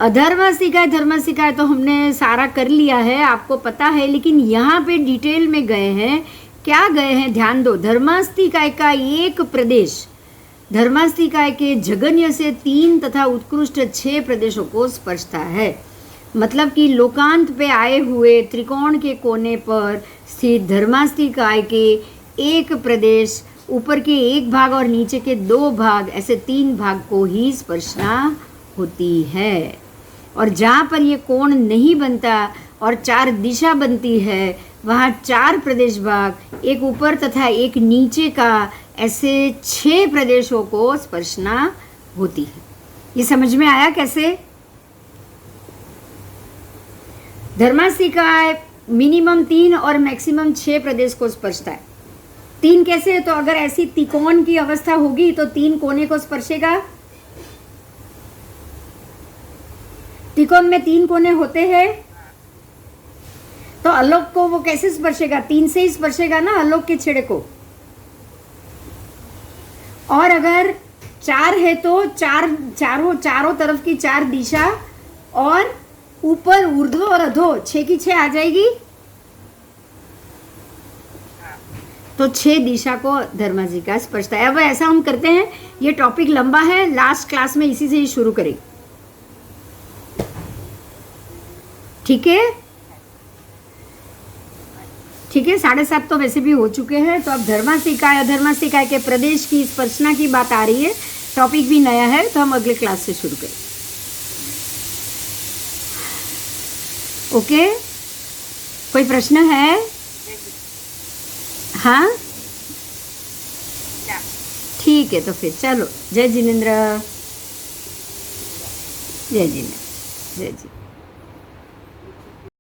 अधर्मास्तिका है, धर्मास्तिका है तो हमने सारा कर लिया है, आपको पता है। लेकिन यहाँ पे डिटेल में गए हैं, क्या गए हैं ध्यान दो। धर्मास्तिकाय का एक प्रदेश, धर्मास्तिकाय के जगन्य से 3 तथा उत्कृष्ट 6 प्रदेशों को स्पर्शता है। मतलब कि लोकांत पे आए हुए त्रिकोण के कोने पर स्थित धर्मास्तिकाय के एक प्रदेश, ऊपर के 1 भाग और नीचे के 2 भाग, ऐसे 3 भाग को ही स्पर्शना होती है। और जहाँ पर ये कोण नहीं बनता और 4 दिशा बनती है, वहाँ 4 प्रदेश भाग, एक ऊपर तथा एक नीचे का, ऐसे 6 प्रदेशों को स्पर्शना होती है। ये समझ में आया कैसे? धर्मास्तिकाय मिनिमम 3 और मैक्सिमम 6 प्रदेश को स्पर्शता है। 3 कैसे? तो अगर ऐसी त्रिकोण की अवस्था होगी तो 3 कोने को स्पर्शेगा। त्रिकोण में 3 कोने होते हैं, तो आलोक को वो कैसे स्पर्शेगा? 3 से ही स्पर्शेगा ना आलोक के छेड़े को। और अगर 4 है तो चारों तरफ की 4 दिशा, और ऊपर ऊर्ध्व और अधो 6 की 6 आ जाएगी, तो 6 दिशा को धर्मास्तिका स्पर्शता है। अब ऐसा हम करते हैं, ये टॉपिक लंबा है, लास्ट क्लास में इसी से ही शुरू करेंगे, ठीक है? ठीक है, 7:30 तो वैसे भी हो चुके हैं। तो अब धर्मास्तिकाय, अधर्मास्तिकाय के प्रदेश की स्पर्शना की बात आ रही है, टॉपिक भी नया है, तो हम अगले क्लास से शुरू करें। ओके, कोई प्रश्न है? हाँ, ठीक है, तो फिर चलो, जय जिनेंद्र, जय जिनेंद्र, जय जी।